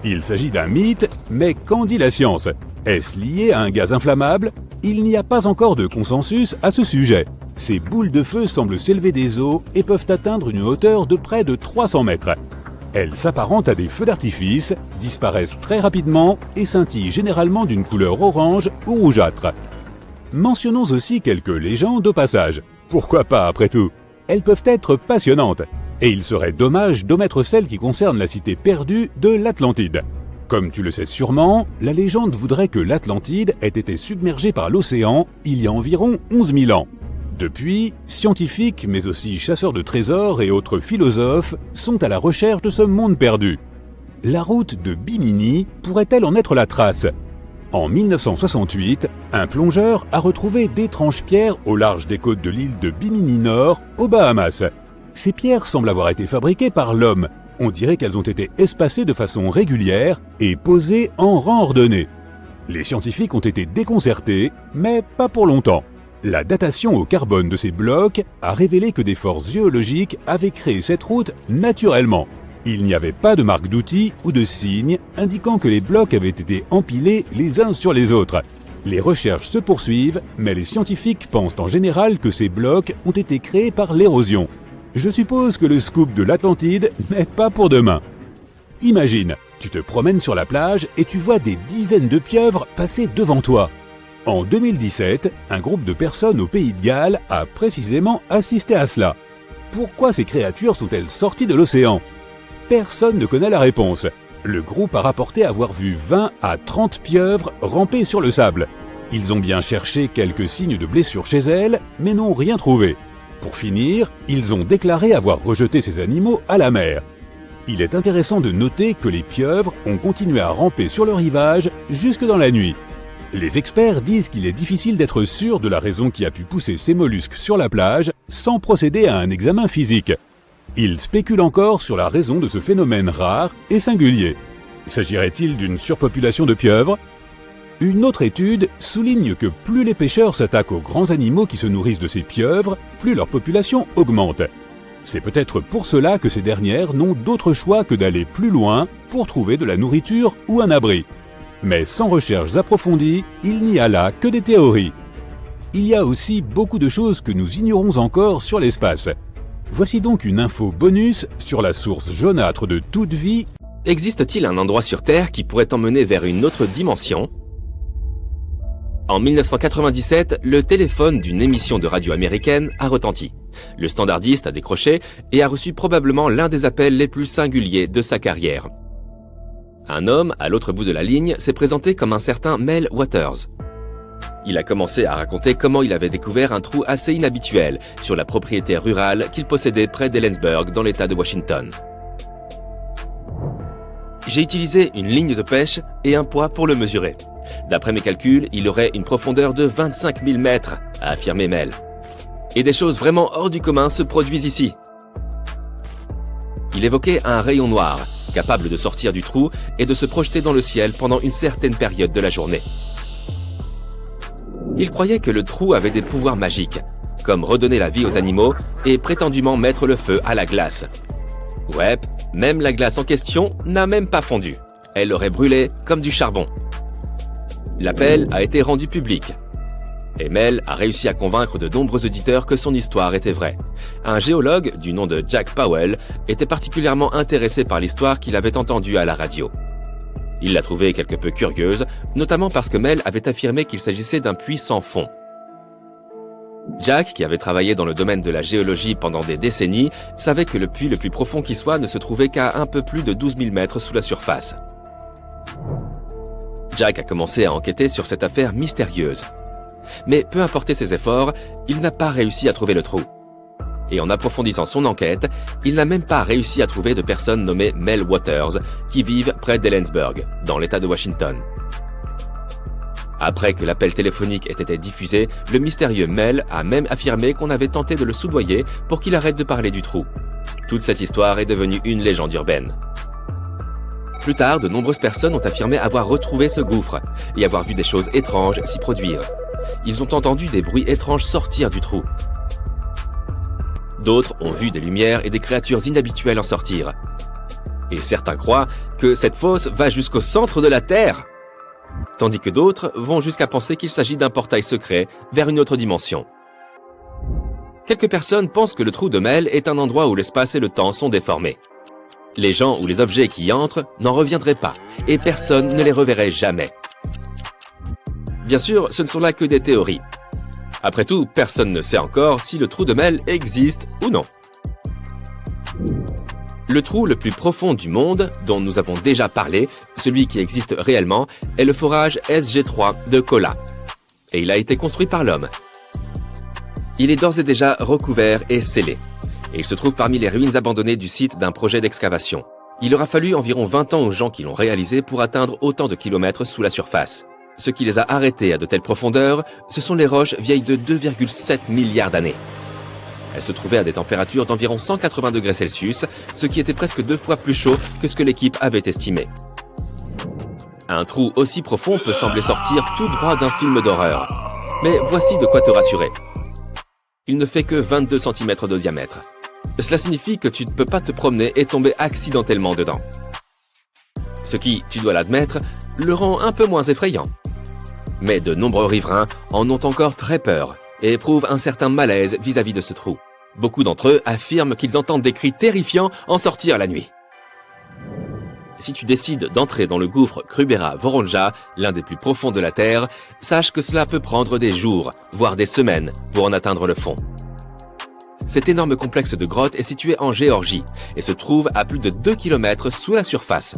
Il s'agit d'un mythe, mais qu'en dit la science ? Est-ce lié à un gaz inflammable ? Il n'y a pas encore de consensus à ce sujet. Ces boules de feu semblent s'élever des eaux et peuvent atteindre une hauteur de près de 300 mètres. Elles s'apparentent à des feux d'artifice, disparaissent très rapidement et scintillent généralement d'une couleur orange ou rougeâtre. Mentionnons aussi quelques légendes au passage. Pourquoi pas après tout ? Elles peuvent être passionnantes. Et il serait dommage d'omettre celle qui concerne la cité perdue de l'Atlantide. Comme tu le sais sûrement, la légende voudrait que l'Atlantide ait été submergée par l'océan il y a environ 11 000 ans. Depuis, scientifiques, mais aussi chasseurs de trésors et autres philosophes sont à la recherche de ce monde perdu. La route de Bimini pourrait-elle en être la trace ? En 1968, un plongeur a retrouvé d'étranges pierres au large des côtes de l'île de Bimini Nord, aux Bahamas. Ces pierres semblent avoir été fabriquées par l'homme. On dirait qu'elles ont été espacées de façon régulière et posées en rang ordonné. Les scientifiques ont été déconcertés, mais pas pour longtemps. La datation au carbone de ces blocs a révélé que des forces géologiques avaient créé cette route naturellement. Il n'y avait pas de marque d'outils ou de signes indiquant que les blocs avaient été empilés les uns sur les autres. Les recherches se poursuivent, mais les scientifiques pensent en général que ces blocs ont été créés par l'érosion. Je suppose que le scoop de l'Atlantide n'est pas pour demain. Imagine, tu te promènes sur la plage et tu vois des dizaines de pieuvres passer devant toi. En 2017, un groupe de personnes au Pays de Galles a précisément assisté à cela. Pourquoi ces créatures sont-elles sorties de l'océan ? Personne ne connaît la réponse. Le groupe a rapporté avoir vu 20 à 30 pieuvres ramper sur le sable. Ils ont bien cherché quelques signes de blessures chez elles, mais n'ont rien trouvé. Pour finir, ils ont déclaré avoir rejeté ces animaux à la mer. Il est intéressant de noter que les pieuvres ont continué à ramper sur le rivage jusque dans la nuit. Les experts disent qu'il est difficile d'être sûr de la raison qui a pu pousser ces mollusques sur la plage sans procéder à un examen physique. Ils spéculent encore sur la raison de ce phénomène rare et singulier. S'agirait-il d'une surpopulation de pieuvres ? Une autre étude souligne que plus les pêcheurs s'attaquent aux grands animaux qui se nourrissent de ces pieuvres, plus leur population augmente. C'est peut-être pour cela que ces dernières n'ont d'autre choix que d'aller plus loin pour trouver de la nourriture ou un abri. Mais sans recherches approfondies, il n'y a là que des théories. Il y a aussi beaucoup de choses que nous ignorons encore sur l'espace. Voici donc une info bonus sur la source jaunâtre de toute vie. Existe-t-il un endroit sur Terre qui pourrait t'emmener vers une autre dimension ? En 1997, le téléphone d'une émission de radio américaine a retenti. Le standardiste a décroché et a reçu probablement l'un des appels les plus singuliers de sa carrière. Un homme, à l'autre bout de la ligne, s'est présenté comme un certain Mel Waters. Il a commencé à raconter comment il avait découvert un trou assez inhabituel sur la propriété rurale qu'il possédait près d'Ellensburg dans l'État de Washington. J'ai utilisé une ligne de pêche et un poids pour le mesurer. D'après mes calculs, il aurait une profondeur de 25 000 mètres, a affirmé Mel. Et des choses vraiment hors du commun se produisent ici. Il évoquait un rayon noir, capable de sortir du trou et de se projeter dans le ciel pendant une certaine période de la journée. Il croyait que le trou avait des pouvoirs magiques, comme redonner la vie aux animaux et prétendument mettre le feu à la glace. Ouais, même la glace en question n'a même pas fondu. Elle aurait brûlé comme du charbon. L'appel a été rendu public. Et Mel a réussi à convaincre de nombreux auditeurs que son histoire était vraie. Un géologue du nom de Jack Powell était particulièrement intéressé par l'histoire qu'il avait entendue à la radio. Il l'a trouvée quelque peu curieuse, notamment parce que Mel avait affirmé qu'il s'agissait d'un puits sans fond. Jack, qui avait travaillé dans le domaine de la géologie pendant des décennies, savait que le puits le plus profond qui soit ne se trouvait qu'à un peu plus de 12 000 mètres sous la surface. Jack a commencé à enquêter sur cette affaire mystérieuse. Mais peu importe ses efforts, il n'a pas réussi à trouver le trou. Et en approfondissant son enquête, il n'a même pas réussi à trouver de personnes nommées Mel Waters qui vivent près d'Ellensburg, dans l'État de Washington. Après que l'appel téléphonique ait été diffusé, le mystérieux Mel a même affirmé qu'on avait tenté de le soudoyer pour qu'il arrête de parler du trou. Toute cette histoire est devenue une légende urbaine. Plus tard, de nombreuses personnes ont affirmé avoir retrouvé ce gouffre et avoir vu des choses étranges s'y produire. Ils ont entendu des bruits étranges sortir du trou. D'autres ont vu des lumières et des créatures inhabituelles en sortir. Et certains croient que cette fosse va jusqu'au centre de la Terre, tandis que d'autres vont jusqu'à penser qu'il s'agit d'un portail secret vers une autre dimension. Quelques personnes pensent que le trou de Mel est un endroit où l'espace et le temps sont déformés. Les gens ou les objets qui y entrent n'en reviendraient pas, et personne ne les reverrait jamais. Bien sûr, ce ne sont là que des théories. Après tout, personne ne sait encore si le trou de Mel existe ou non. Le trou le plus profond du monde, dont nous avons déjà parlé, celui qui existe réellement, est le forage SG3 de Kola. Et il a été construit par l'homme. Il est d'ores et déjà recouvert et scellé. Et il se trouve parmi les ruines abandonnées du site d'un projet d'excavation. Il aura fallu environ 20 ans aux gens qui l'ont réalisé pour atteindre autant de kilomètres sous la surface. Ce qui les a arrêtés à de telles profondeurs, ce sont les roches vieilles de 2,7 milliards d'années. Elles se trouvaient à des températures d'environ 180 degrés Celsius, ce qui était presque 2 fois plus chaud que ce que l'équipe avait estimé. Un trou aussi profond peut sembler sortir tout droit d'un film d'horreur. Mais voici de quoi te rassurer. Il ne fait que 22 cm de diamètre. Cela signifie que tu ne peux pas te promener et tomber accidentellement dedans. Ce qui, tu dois l'admettre, le rend un peu moins effrayant. Mais de nombreux riverains en ont encore très peur et éprouvent un certain malaise vis-à-vis de ce trou. Beaucoup d'entre eux affirment qu'ils entendent des cris terrifiants en sortir la nuit. Si tu décides d'entrer dans le gouffre Krubera-Voronja, l'un des plus profonds de la Terre, sache que cela peut prendre des jours, voire des semaines, pour en atteindre le fond. Cet énorme complexe de grottes est situé en Géorgie et se trouve à plus de 2 km sous la surface.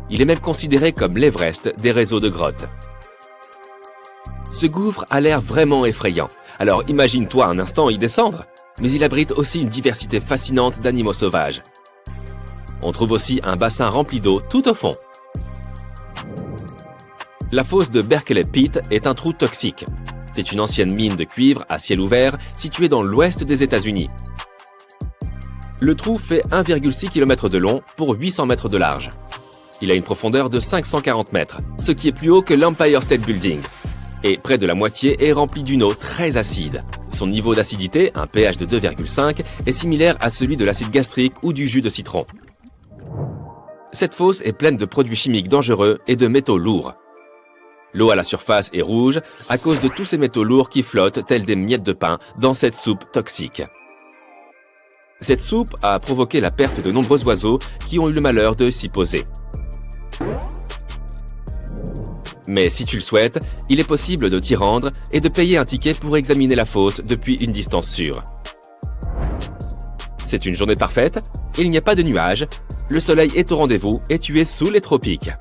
Il est même considéré comme l'Everest des réseaux de grottes. Ce gouffre a l'air vraiment effrayant, alors imagine-toi un instant y descendre. Mais il abrite aussi une diversité fascinante d'animaux sauvages. On trouve aussi un bassin rempli d'eau tout au fond. La fosse de Berkeley Pit est un trou toxique. C'est une ancienne mine de cuivre à ciel ouvert située dans l'ouest des États-Unis. Le trou fait 1,6 km de long pour 800 mètres de large. Il a une profondeur de 540 mètres, ce qui est plus haut que l'Empire State Building. Et près de la moitié est rempli d'une eau très acide. Son niveau d'acidité, un pH de 2,5, est similaire à celui de l'acide gastrique ou du jus de citron. Cette fosse est pleine de produits chimiques dangereux et de métaux lourds. L'eau à la surface est rouge à cause de tous ces métaux lourds qui flottent tels des miettes de pain dans cette soupe toxique. Cette soupe a provoqué la perte de nombreux oiseaux qui ont eu le malheur de s'y poser. Mais si tu le souhaites, il est possible de t'y rendre et de payer un ticket pour examiner la fosse depuis une distance sûre. C'est une journée parfaite, il n'y a pas de nuages, le soleil est au rendez-vous et tu es sous les tropiques.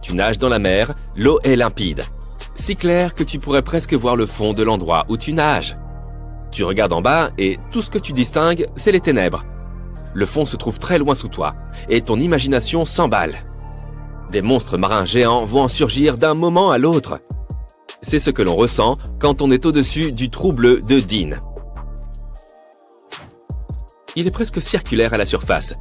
Tu nages dans la mer, l'eau est limpide. Si clair que tu pourrais presque voir le fond de l'endroit où tu nages. Tu regardes en bas et tout ce que tu distingues, c'est les ténèbres. Le fond se trouve très loin sous toi et ton imagination s'emballe. Des monstres marins géants vont en surgir d'un moment à l'autre. C'est ce que l'on ressent quand on est au-dessus du trou bleu de Dean. Il est presque circulaire à la surface.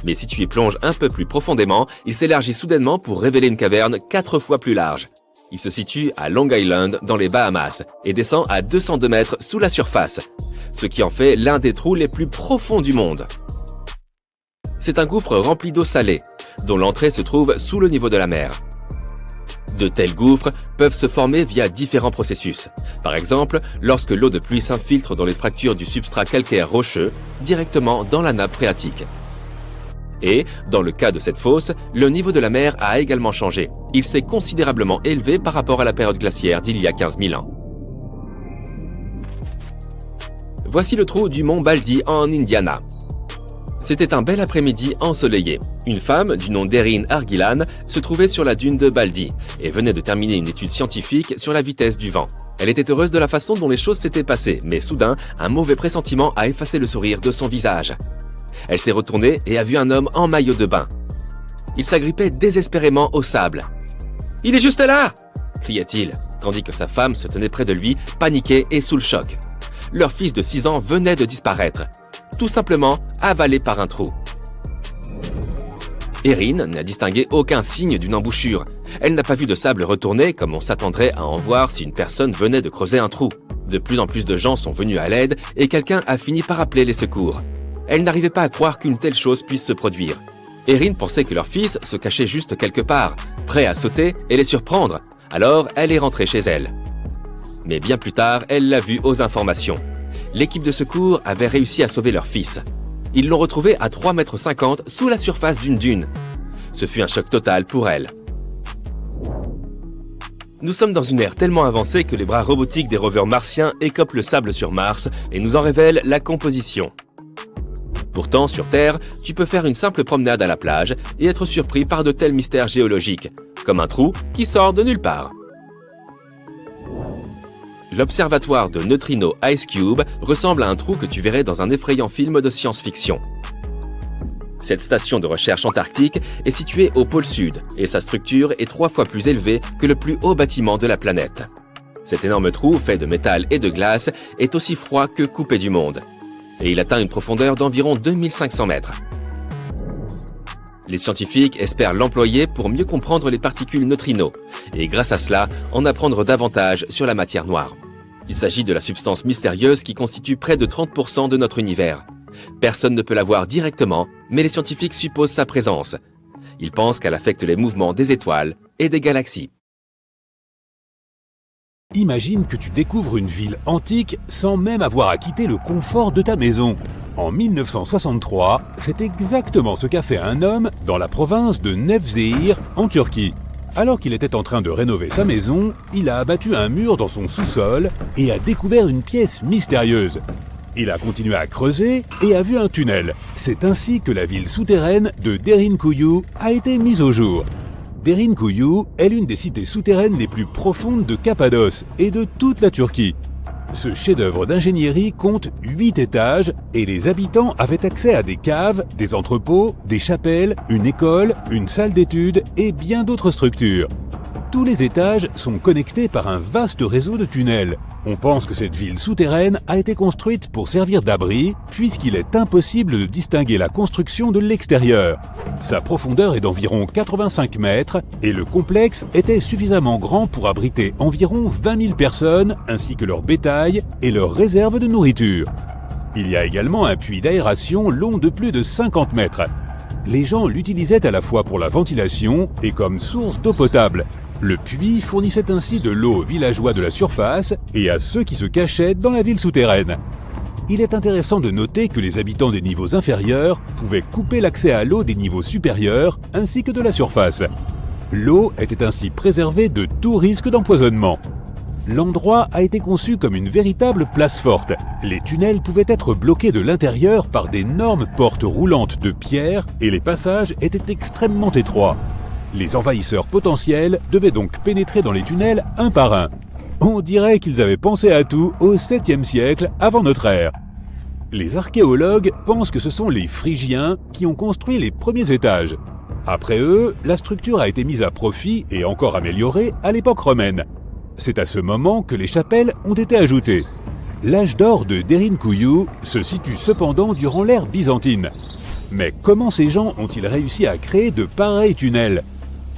Mais si tu y plonges un peu plus profondément, il s'élargit soudainement pour révéler une caverne 4 fois plus large. Il se situe à Long Island, dans les Bahamas, et descend à 202 mètres sous la surface, ce qui en fait l'un des trous les plus profonds du monde. C'est un gouffre rempli d'eau salée, dont l'entrée se trouve sous le niveau de la mer. De tels gouffres peuvent se former via différents processus. Par exemple, lorsque l'eau de pluie s'infiltre dans les fractures du substrat calcaire rocheux, directement dans la nappe phréatique. Et, dans le cas de cette fosse, le niveau de la mer a également changé. Il s'est considérablement élevé par rapport à la période glaciaire d'il y a 15 000 ans. Voici le trou du mont Baldy en Indiana. C'était un bel après-midi ensoleillé. Une femme, du nom d'Erin Argilan, se trouvait sur la dune de Baldy et venait de terminer une étude scientifique sur la vitesse du vent. Elle était heureuse de la façon dont les choses s'étaient passées, mais soudain, un mauvais pressentiment a effacé le sourire de son visage. Elle s'est retournée et a vu un homme en maillot de bain. Il s'agrippait désespérément au sable. « Il est juste là !» criait-il, tandis que sa femme se tenait près de lui, paniquée et sous le choc. Leur fils de 6 ans venait de disparaître. Tout simplement avalé par un trou. Erin n'a distingué aucun signe d'une embouchure. Elle n'a pas vu de sable retourner comme on s'attendrait à en voir si une personne venait de creuser un trou. De plus en plus de gens sont venus à l'aide et quelqu'un a fini par appeler les secours. Elle n'arrivait pas à croire qu'une telle chose puisse se produire. Erin pensait que leur fils se cachait juste quelque part, prêt à sauter et les surprendre. Alors elle est rentrée chez elle. Mais bien plus tard, elle l'a vu aux informations. L'équipe de secours avait réussi à sauver leur fils. Ils l'ont retrouvé à 3,50 m sous la surface d'une dune. Ce fut un choc total pour elle. Nous sommes dans une ère tellement avancée que les bras robotiques des rovers martiens écopent le sable sur Mars et nous en révèlent la composition. Pourtant, sur Terre, tu peux faire une simple promenade à la plage et être surpris par de tels mystères géologiques, comme un trou qui sort de nulle part. L'observatoire de neutrinos IceCube ressemble à un trou que tu verrais dans un effrayant film de science-fiction. Cette station de recherche antarctique est située au pôle sud et sa structure est 3 fois plus élevée que le plus haut bâtiment de la planète. Cet énorme trou, fait de métal et de glace, est aussi froid que coupé du monde. Et il atteint une profondeur d'environ 2500 mètres. Les scientifiques espèrent l'employer pour mieux comprendre les particules neutrinos et grâce à cela, en apprendre davantage sur la matière noire. Il s'agit de la substance mystérieuse qui constitue près de 30% de notre univers. Personne ne peut la voir directement, mais les scientifiques supposent sa présence. Ils pensent qu'elle affecte les mouvements des étoiles et des galaxies. Imagine que tu découvres une ville antique sans même avoir à quitter le confort de ta maison. En 1963, c'est exactement ce qu'a fait un homme dans la province de Nevşehir, en Turquie. Alors qu'il était en train de rénover sa maison, il a abattu un mur dans son sous-sol et a découvert une pièce mystérieuse. Il a continué à creuser et a vu un tunnel. C'est ainsi que la ville souterraine de Derinkuyu a été mise au jour. Derinkuyu est l'une des cités souterraines les plus profondes de Cappadoce et de toute la Turquie. Ce chef-d'œuvre d'ingénierie compte 8 étages et les habitants avaient accès à des caves, des entrepôts, des chapelles, une école, une salle d'études et bien d'autres structures. Tous les étages sont connectés par un vaste réseau de tunnels. On pense que cette ville souterraine a été construite pour servir d'abri, puisqu'il est impossible de distinguer la construction de l'extérieur. Sa profondeur est d'environ 85 mètres et le complexe était suffisamment grand pour abriter environ 20 000 personnes, ainsi que leur bétail et leurs réserves de nourriture. Il y a également un puits d'aération long de plus de 50 mètres. Les gens l'utilisaient à la fois pour la ventilation et comme source d'eau potable. Le puits fournissait ainsi de l'eau aux villageois de la surface et à ceux qui se cachaient dans la ville souterraine. Il est intéressant de noter que les habitants des niveaux inférieurs pouvaient couper l'accès à l'eau des niveaux supérieurs ainsi que de la surface. L'eau était ainsi préservée de tout risque d'empoisonnement. L'endroit a été conçu comme une véritable place forte. Les tunnels pouvaient être bloqués de l'intérieur par d'énormes portes roulantes de pierre et les passages étaient extrêmement étroits. Les envahisseurs potentiels devaient donc pénétrer dans les tunnels un par un. On dirait qu'ils avaient pensé à tout au 7e siècle avant notre ère. Les archéologues pensent que ce sont les Phrygiens qui ont construit les premiers étages. Après eux, la structure a été mise à profit et encore améliorée à l'époque romaine. C'est à ce moment que les chapelles ont été ajoutées. L'âge d'or de Derinkuyu se situe cependant durant l'ère byzantine. Mais comment ces gens ont-ils réussi à créer de pareils tunnels ?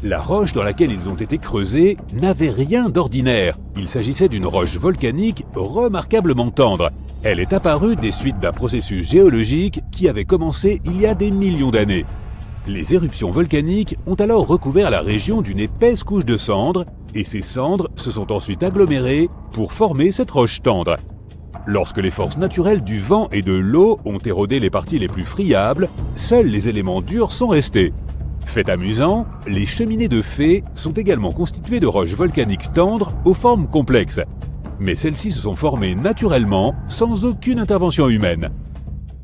La roche dans laquelle ils ont été creusés n'avait rien d'ordinaire. Il s'agissait d'une roche volcanique remarquablement tendre. Elle est apparue des suites d'un processus géologique qui avait commencé il y a des millions d'années. Les éruptions volcaniques ont alors recouvert la région d'une épaisse couche de cendres, et ces cendres se sont ensuite agglomérées pour former cette roche tendre. Lorsque les forces naturelles du vent et de l'eau ont érodé les parties les plus friables, seuls les éléments durs sont restés. Fait amusant, les cheminées de fées sont également constituées de roches volcaniques tendres aux formes complexes. Mais celles-ci se sont formées naturellement, sans aucune intervention humaine.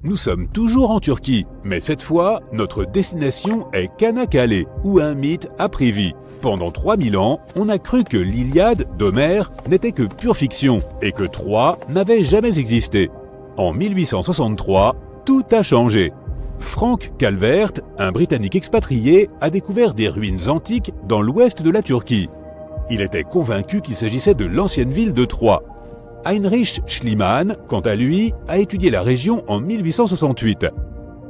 Nous sommes toujours en Turquie, mais cette fois, notre destination est Çanakkale, où un mythe a pris vie. Pendant 3000 ans, on a cru que l'Iliade d'Homère n'était que pure fiction et que Troie n'avait jamais existé. En 1863, tout a changé. Frank Calvert, un Britannique expatrié, a découvert des ruines antiques dans l'ouest de la Turquie. Il était convaincu qu'il s'agissait de l'ancienne ville de Troie. Heinrich Schliemann, quant à lui, a étudié la région en 1868.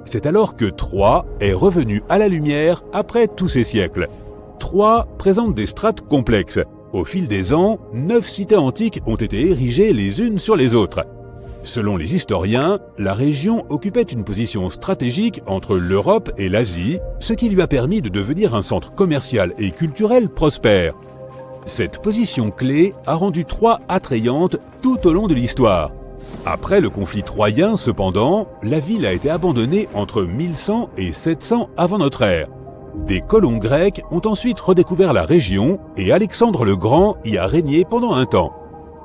C'est alors que Troie est revenue à la lumière après tous ces siècles. Troie présente des strates complexes. Au fil des ans, 9 cités antiques ont été érigées les unes sur les autres. Selon les historiens, la région occupait une position stratégique entre l'Europe et l'Asie, ce qui lui a permis de devenir un centre commercial et culturel prospère. Cette position clé a rendu Troie attrayante tout au long de l'histoire. Après le conflit troyen, cependant, la ville a été abandonnée entre 1100 et 700 avant notre ère. Des colons grecs ont ensuite redécouvert la région et Alexandre le Grand y a régné pendant un temps.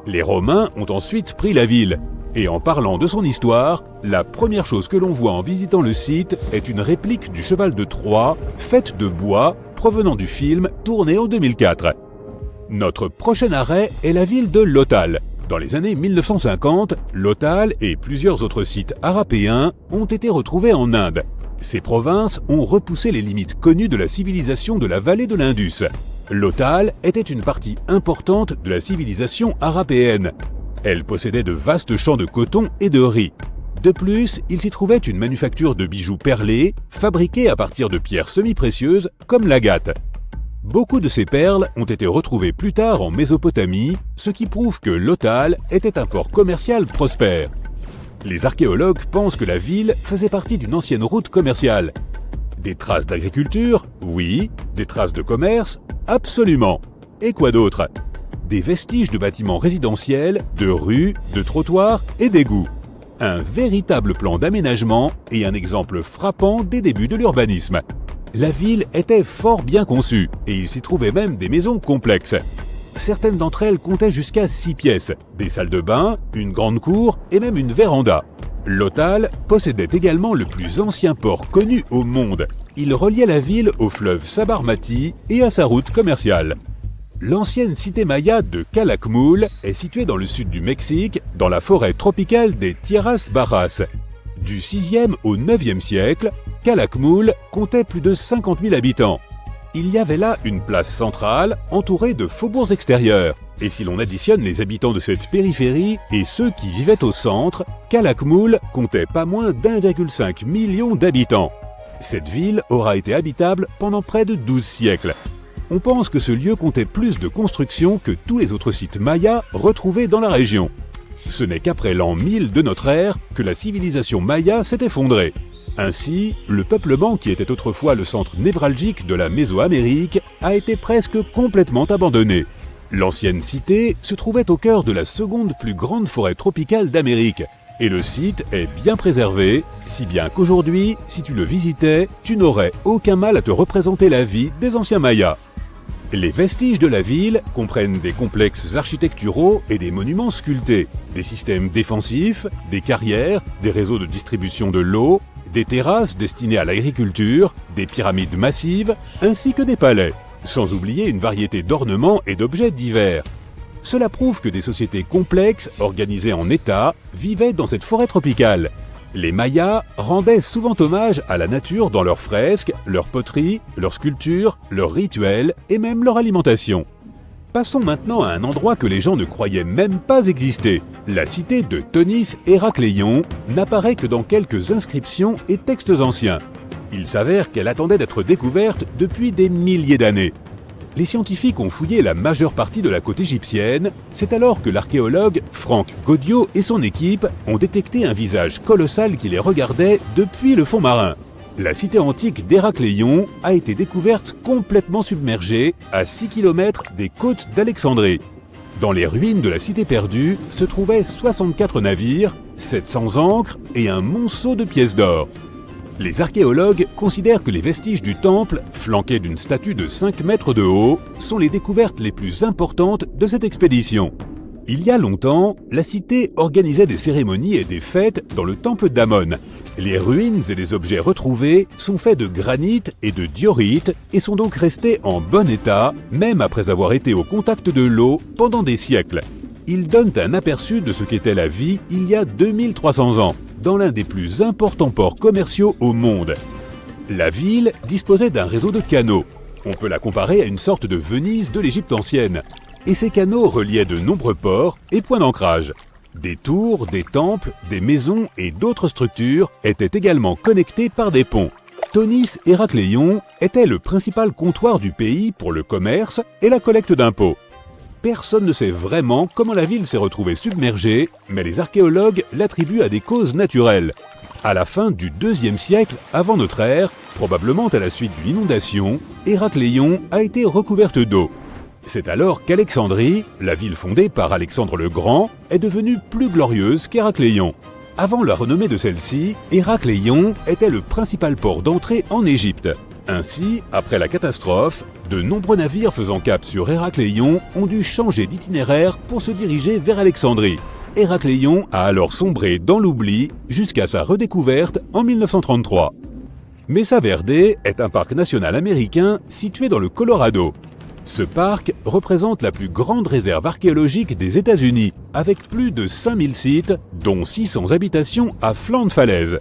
Les Romains ont ensuite pris la ville. Et en parlant de son histoire, la première chose que l'on voit en visitant le site est une réplique du cheval de Troie, faite de bois, provenant du film tourné en 2004. Notre prochain arrêt est la ville de Lothal. Dans les années 1950, Lothal et plusieurs autres sites arapéens ont été retrouvés en Inde. Ces provinces ont repoussé les limites connues de la civilisation de la vallée de l'Indus. Lothal était une partie importante de la civilisation arapéenne. Elle possédait de vastes champs de coton et de riz. De plus, il s'y trouvait une manufacture de bijoux perlés, fabriqués à partir de pierres semi-précieuses comme l'agate. Beaucoup de ces perles ont été retrouvées plus tard en Mésopotamie, ce qui prouve que Lothal était un port commercial prospère. Les archéologues pensent que la ville faisait partie d'une ancienne route commerciale. Des traces d'agriculture? Oui. Des traces de commerce? Absolument. Et quoi d'autre? Des vestiges de bâtiments résidentiels, de rues, de trottoirs et d'égouts. Un véritable plan d'aménagement et un exemple frappant des débuts de l'urbanisme. La ville était fort bien conçue et il s'y trouvait même des maisons complexes. Certaines d'entre elles comptaient jusqu'à 6 pièces, des salles de bain, une grande cour et même une véranda. Lothal possédait également le plus ancien port connu au monde. Il reliait la ville au fleuve Sabarmati et à sa route commerciale. L'ancienne cité maya de Calakmul est située dans le sud du Mexique, dans la forêt tropicale des Tierras Bajas. Du 6e au 9e siècle, Calakmul comptait plus de 50 000 habitants. Il y avait là une place centrale entourée de faubourgs extérieurs. Et si l'on additionne les habitants de cette périphérie et ceux qui vivaient au centre, Calakmul comptait pas moins d'1,5 million d'habitants. Cette ville aura été habitable pendant près de 12 siècles. On pense que ce lieu comptait plus de constructions que tous les autres sites mayas retrouvés dans la région. Ce n'est qu'après l'an 1000 de notre ère que la civilisation maya s'est effondrée. Ainsi, le peuplement qui était autrefois le centre névralgique de la Mésoamérique a été presque complètement abandonné. L'ancienne cité se trouvait au cœur de la seconde plus grande forêt tropicale d'Amérique. Et le site est bien préservé, si bien qu'aujourd'hui, si tu le visitais, tu n'aurais aucun mal à te représenter la vie des anciens Mayas. Les vestiges de la ville comprennent des complexes architecturaux et des monuments sculptés, des systèmes défensifs, des carrières, des réseaux de distribution de l'eau, des terrasses destinées à l'agriculture, des pyramides massives, ainsi que des palais, sans oublier une variété d'ornements et d'objets divers. Cela prouve que des sociétés complexes, organisées en États, vivaient dans cette forêt tropicale. Les Mayas rendaient souvent hommage à la nature dans leurs fresques, leurs poteries, leurs sculptures, leurs rituels et même leur alimentation. Passons maintenant à un endroit que les gens ne croyaient même pas exister. La cité de Tonis Héracléon n'apparaît que dans quelques inscriptions et textes anciens. Il s'avère qu'elle attendait d'être découverte depuis des milliers d'années. Les scientifiques ont fouillé la majeure partie de la côte égyptienne. C'est alors que l'archéologue Franck Gaudiot et son équipe ont détecté un visage colossal qui les regardait depuis le fond marin. La cité antique d'Héracléon a été découverte complètement submergée à 6 km des côtes d'Alexandrie. Dans les ruines de la cité perdue se trouvaient 64 navires, 700 ancres et un monceau de pièces d'or. Les archéologues considèrent que les vestiges du temple, flanqués d'une statue de 5 mètres de haut, sont les découvertes les plus importantes de cette expédition. Il y a longtemps, la cité organisait des cérémonies et des fêtes dans le temple d'Amon. Les ruines et les objets retrouvés sont faits de granit et de diorite et sont donc restés en bon état, même après avoir été au contact de l'eau pendant des siècles. Ils donnent un aperçu de ce qu'était la vie il y a 2300 ans, dans l'un des plus importants ports commerciaux au monde. La ville disposait d'un réseau de canaux. On peut la comparer à une sorte de Venise de l'Égypte ancienne. Et ces canaux reliaient de nombreux ports et points d'ancrage. Des tours, des temples, des maisons et d'autres structures étaient également connectés par des ponts. Tonis Héracléon était le principal comptoir du pays pour le commerce et la collecte d'impôts. Personne ne sait vraiment comment la ville s'est retrouvée submergée, mais les archéologues l'attribuent à des causes naturelles. À la fin du IIe siècle avant notre ère, probablement à la suite d'une inondation, Héracléon a été recouverte d'eau. C'est alors qu'Alexandrie, la ville fondée par Alexandre le Grand, est devenue plus glorieuse qu'Héracléon. Avant la renommée de celle-ci, Héracléon était le principal port d'entrée en Égypte. Ainsi, après la catastrophe, de nombreux navires faisant cap sur Héracléon ont dû changer d'itinéraire pour se diriger vers Alexandrie. Héracléon a alors sombré dans l'oubli jusqu'à sa redécouverte en 1933. Mesa Verde est un parc national américain situé dans le Colorado. Ce parc représente la plus grande réserve archéologique des États-Unis, avec plus de 5000 sites, dont 600 habitations à flanc de falaise.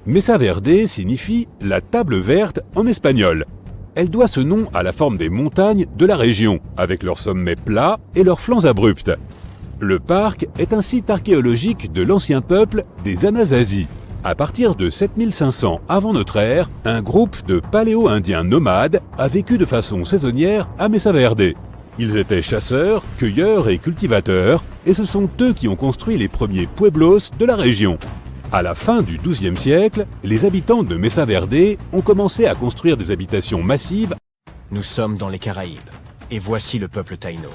Mesa Verde signifie « la table verte » en espagnol. Elle doit ce nom à la forme des montagnes de la région, avec leurs sommets plats et leurs flancs abrupts. Le parc est un site archéologique de l'ancien peuple des Anasazi. À partir de 7500 avant notre ère, un groupe de paléo-indiens nomades a vécu de façon saisonnière à Mesa Verde. Ils étaient chasseurs, cueilleurs et cultivateurs, et ce sont eux qui ont construit les premiers pueblos de la région. À la fin du XIIe siècle, les habitants de Mesa Verde ont commencé à construire des habitations massives. Nous sommes dans les Caraïbes, et voici le peuple Taïno.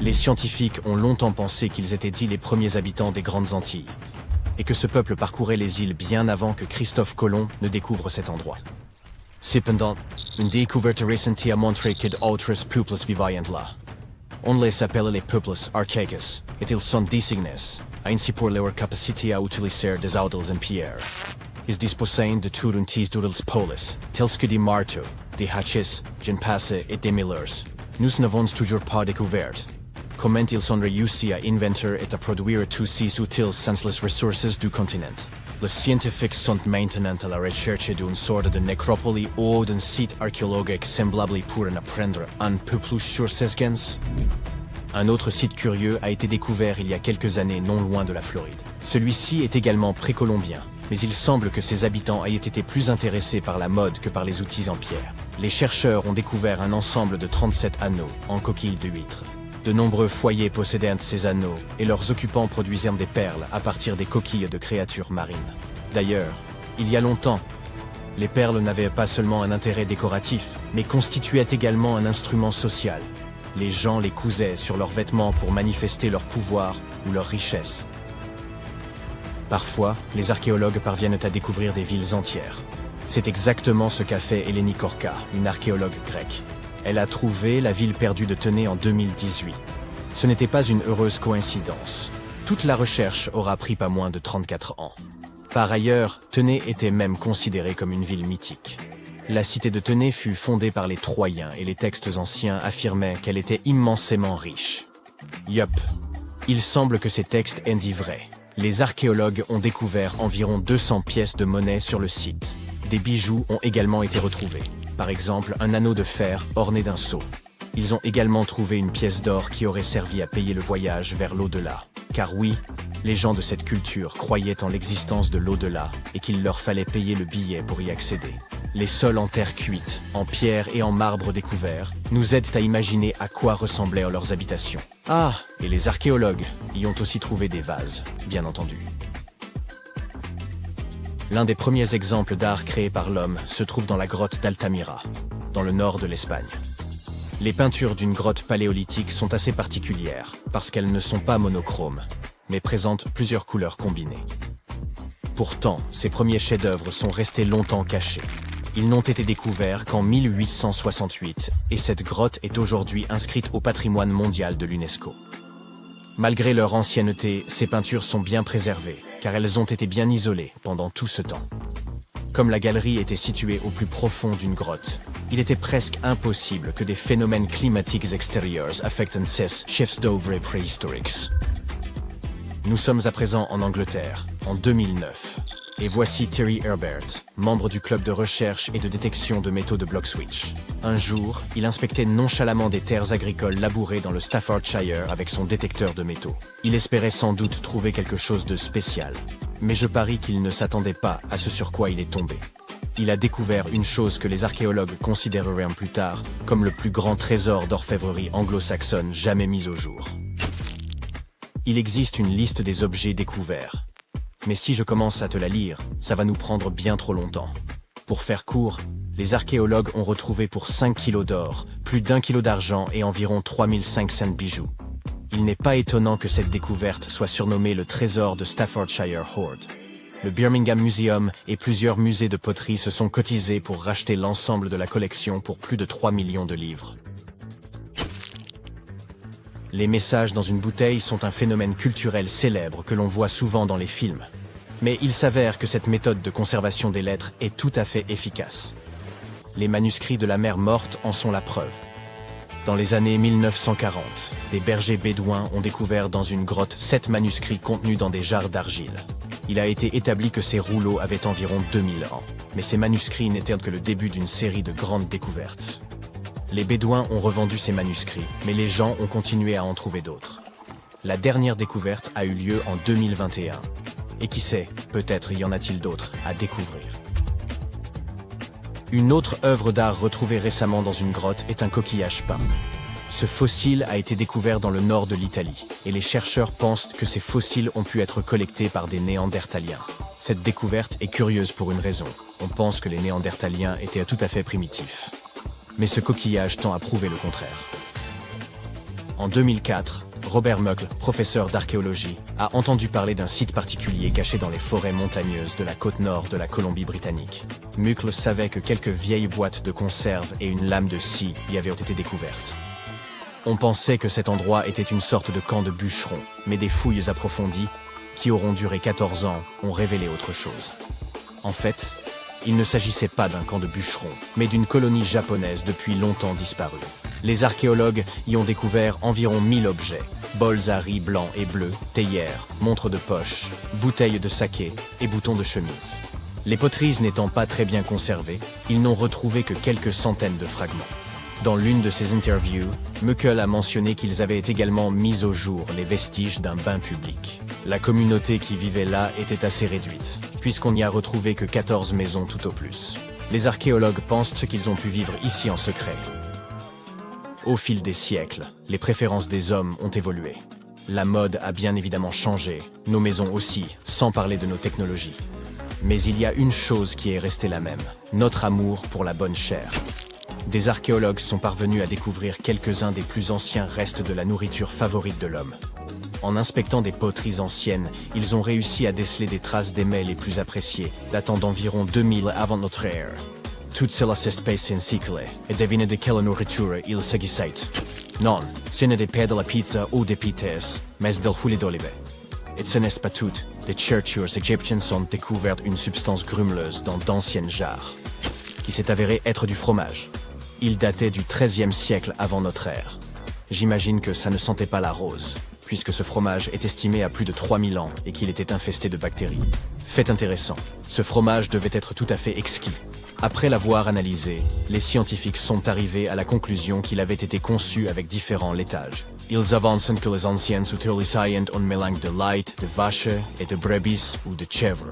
Les scientifiques ont longtemps pensé qu'ils étaient dits les premiers habitants des Grandes Antilles, et que ce peuple parcourait les îles bien avant que Christophe Colomb ne découvre cet endroit. Cependant, une découverte récente a montré que d'autres peuples vivaient là. On les appelle les peuples archaïques, et ils sont désignés, ainsi pour leur capacité à utiliser des outils en pierre. Ils disposaient de tout un tis d'outils polis, tels que des marteaux, des hatchets, d'une passe et des millers. Nous n'avons toujours pas découvert comment ils ont réussi à inventer et à produire tous ces outils sans les ressources du continent. Les scientifiques sont maintenant à la recherche d'une sorte de nécropole ou d'un site archéologique semblable pour en apprendre un peu plus sur ces gens. Un autre site curieux a été découvert il y a quelques années non loin de la Floride. Celui-ci est également précolombien, mais il semble que ses habitants aient été plus intéressés par la mode que par les outils en pierre. Les chercheurs ont découvert un ensemble de 37 anneaux en coquilles de huîtres. De nombreux foyers possédaient ces anneaux et leurs occupants produisaient des perles à partir des coquilles de créatures marines. D'ailleurs, il y a longtemps, les perles n'avaient pas seulement un intérêt décoratif, mais constituaient également un instrument social. Les gens les cousaient sur leurs vêtements pour manifester leur pouvoir ou leur richesse. Parfois, les archéologues parviennent à découvrir des villes entières. C'est exactement ce qu'a fait Eleni Korka, une archéologue grecque. Elle a trouvé la ville perdue de Tenay en 2018. Ce n'était pas une heureuse coïncidence. Toute la recherche aura pris pas moins de 34 ans. Par ailleurs, Tenay était même considérée comme une ville mythique. La cité de Tenay fut fondée par les Troyens et les textes anciens affirmaient qu'elle était immensément riche. Yup, il semble que ces textes aient dit vrai. Les archéologues ont découvert environ 200 pièces de monnaie sur le site. Des bijoux ont également été retrouvés. Par exemple, un anneau de fer orné d'un sceau. Ils ont également trouvé une pièce d'or qui aurait servi à payer le voyage vers l'au-delà. Car oui, les gens de cette culture croyaient en l'existence de l'au-delà et qu'il leur fallait payer le billet pour y accéder. Les sols en terre cuite, en pierre et en marbre découverts nous aident à imaginer à quoi ressemblaient leurs habitations. Ah, et les archéologues y ont aussi trouvé des vases, bien entendu. L'un des premiers exemples d'art créé par l'homme se trouve dans la grotte d'Altamira, dans le nord de l'Espagne. Les peintures d'une grotte paléolithique sont assez particulières parce qu'elles ne sont pas monochromes, mais présentent plusieurs couleurs combinées. Pourtant, ces premiers chefs-d'œuvre sont restés longtemps cachés. Ils n'ont été découverts qu'en 1868 et cette grotte est aujourd'hui inscrite au patrimoine mondial de l'UNESCO. Malgré leur ancienneté, ces peintures sont bien préservées, car elles ont été bien isolées pendant tout ce temps. Comme la galerie était située au plus profond d'une grotte, il était presque impossible que des phénomènes climatiques extérieurs affectent ces chefs-d'œuvre préhistoriques. Nous sommes à présent en Angleterre, en 2009. Et voici Terry Herbert, membre du club de recherche et de détection de métaux de Bloxwich. Un jour, il inspectait nonchalamment des terres agricoles labourées dans le Staffordshire avec son détecteur de métaux. Il espérait sans doute trouver quelque chose de spécial. Mais je parie qu'il ne s'attendait pas à ce sur quoi il est tombé. Il a découvert une chose que les archéologues considéreraient plus tard comme le plus grand trésor d'orfèvrerie anglo-saxonne jamais mis au jour. Il existe une liste des objets découverts. Mais si je commence à te la lire, ça va nous prendre bien trop longtemps. Pour faire court, les archéologues ont retrouvé pour 5 kilos d'or, plus d'1 kilo d'argent et environ 3500 bijoux. Il n'est pas étonnant que cette découverte soit surnommée le trésor de Staffordshire Hoard. Le Birmingham Museum et plusieurs musées de poterie se sont cotisés pour racheter l'ensemble de la collection pour plus de 3 millions de livres. Les messages dans une bouteille sont un phénomène culturel célèbre que l'on voit souvent dans les films. Mais il s'avère que cette méthode de conservation des lettres est tout à fait efficace. Les manuscrits de la mer Morte en sont la preuve. Dans les années 1940, des bergers bédouins ont découvert dans une grotte 7 manuscrits contenus dans des jarres d'argile. Il a été établi que ces rouleaux avaient environ 2000 ans. Mais ces manuscrits n'étaient que le début d'une série de grandes découvertes. Les Bédouins ont revendu ces manuscrits, mais les gens ont continué à en trouver d'autres. La dernière découverte a eu lieu en 2021. Et qui sait, peut-être y en a-t-il d'autres à découvrir. Une autre œuvre d'art retrouvée récemment dans une grotte est un coquillage peint. Ce fossile a été découvert dans le nord de l'Italie, et les chercheurs pensent que ces fossiles ont pu être collectés par des Néandertaliens. Cette découverte est curieuse pour une raison. On pense que les Néandertaliens étaient tout à fait primitifs. Mais ce coquillage tend à prouver le contraire. En 2004, Robert Muckle, professeur d'archéologie, a entendu parler d'un site particulier caché dans les forêts montagneuses de la côte nord de la Colombie-Britannique. Muckle savait que quelques vieilles boîtes de conserve et une lame de scie y avaient été découvertes. On pensait que cet endroit était une sorte de camp de bûcherons, mais des fouilles approfondies, qui auront duré 14 ans, ont révélé autre chose. En fait, il ne s'agissait pas d'un camp de bûcherons, mais d'une colonie japonaise depuis longtemps disparue. Les archéologues y ont découvert environ 1000 objets, bols à riz blancs et bleus, théières, montres de poche, bouteilles de saké et boutons de chemise. Les poteries n'étant pas très bien conservées, ils n'ont retrouvé que quelques centaines de fragments. Dans l'une de ses interviews, Muckle a mentionné qu'ils avaient également mis au jour les vestiges d'un bain public. La communauté qui vivait là était assez réduite, puisqu'on n'y a retrouvé que 14 maisons tout au plus. Les archéologues pensent qu'ils ont pu vivre ici en secret. Au fil des siècles, les préférences des hommes ont évolué. La mode a bien évidemment changé, nos maisons aussi, sans parler de nos technologies. Mais il y a une chose qui est restée la même, notre amour pour la bonne chair. Des archéologues sont parvenus à découvrir quelques-uns des plus anciens restes de la nourriture favorite de l'homme. En inspectant des poteries anciennes, ils ont réussi à déceler des traces des mets les plus appréciés, datant d'environ 2000 avant notre ère. Toutes celles espèces in siècle, et devinent de quelle nourriture il s'agissait. Non, ce n'est pas de la pizza ou des pites, mais del huile d'olive. Et ce n'est pas tout. Des chercheurs égyptiens ont découvert une substance grumeleuse dans d'anciennes jarres, qui s'est avérée être du fromage. Il datait du XIIIe siècle avant notre ère. J'imagine que ça ne sentait pas la rose, puisque ce fromage est estimé à plus de 3000 ans et qu'il était infesté de bactéries. Fait intéressant, ce fromage devait être tout à fait exquis. Après l'avoir analysé, les scientifiques sont arrivés à la conclusion qu'il avait été conçu avec différents laitages. Ils avancent que les anciens utilisaient un mélange de lait, de vache et de brebis ou de chèvre.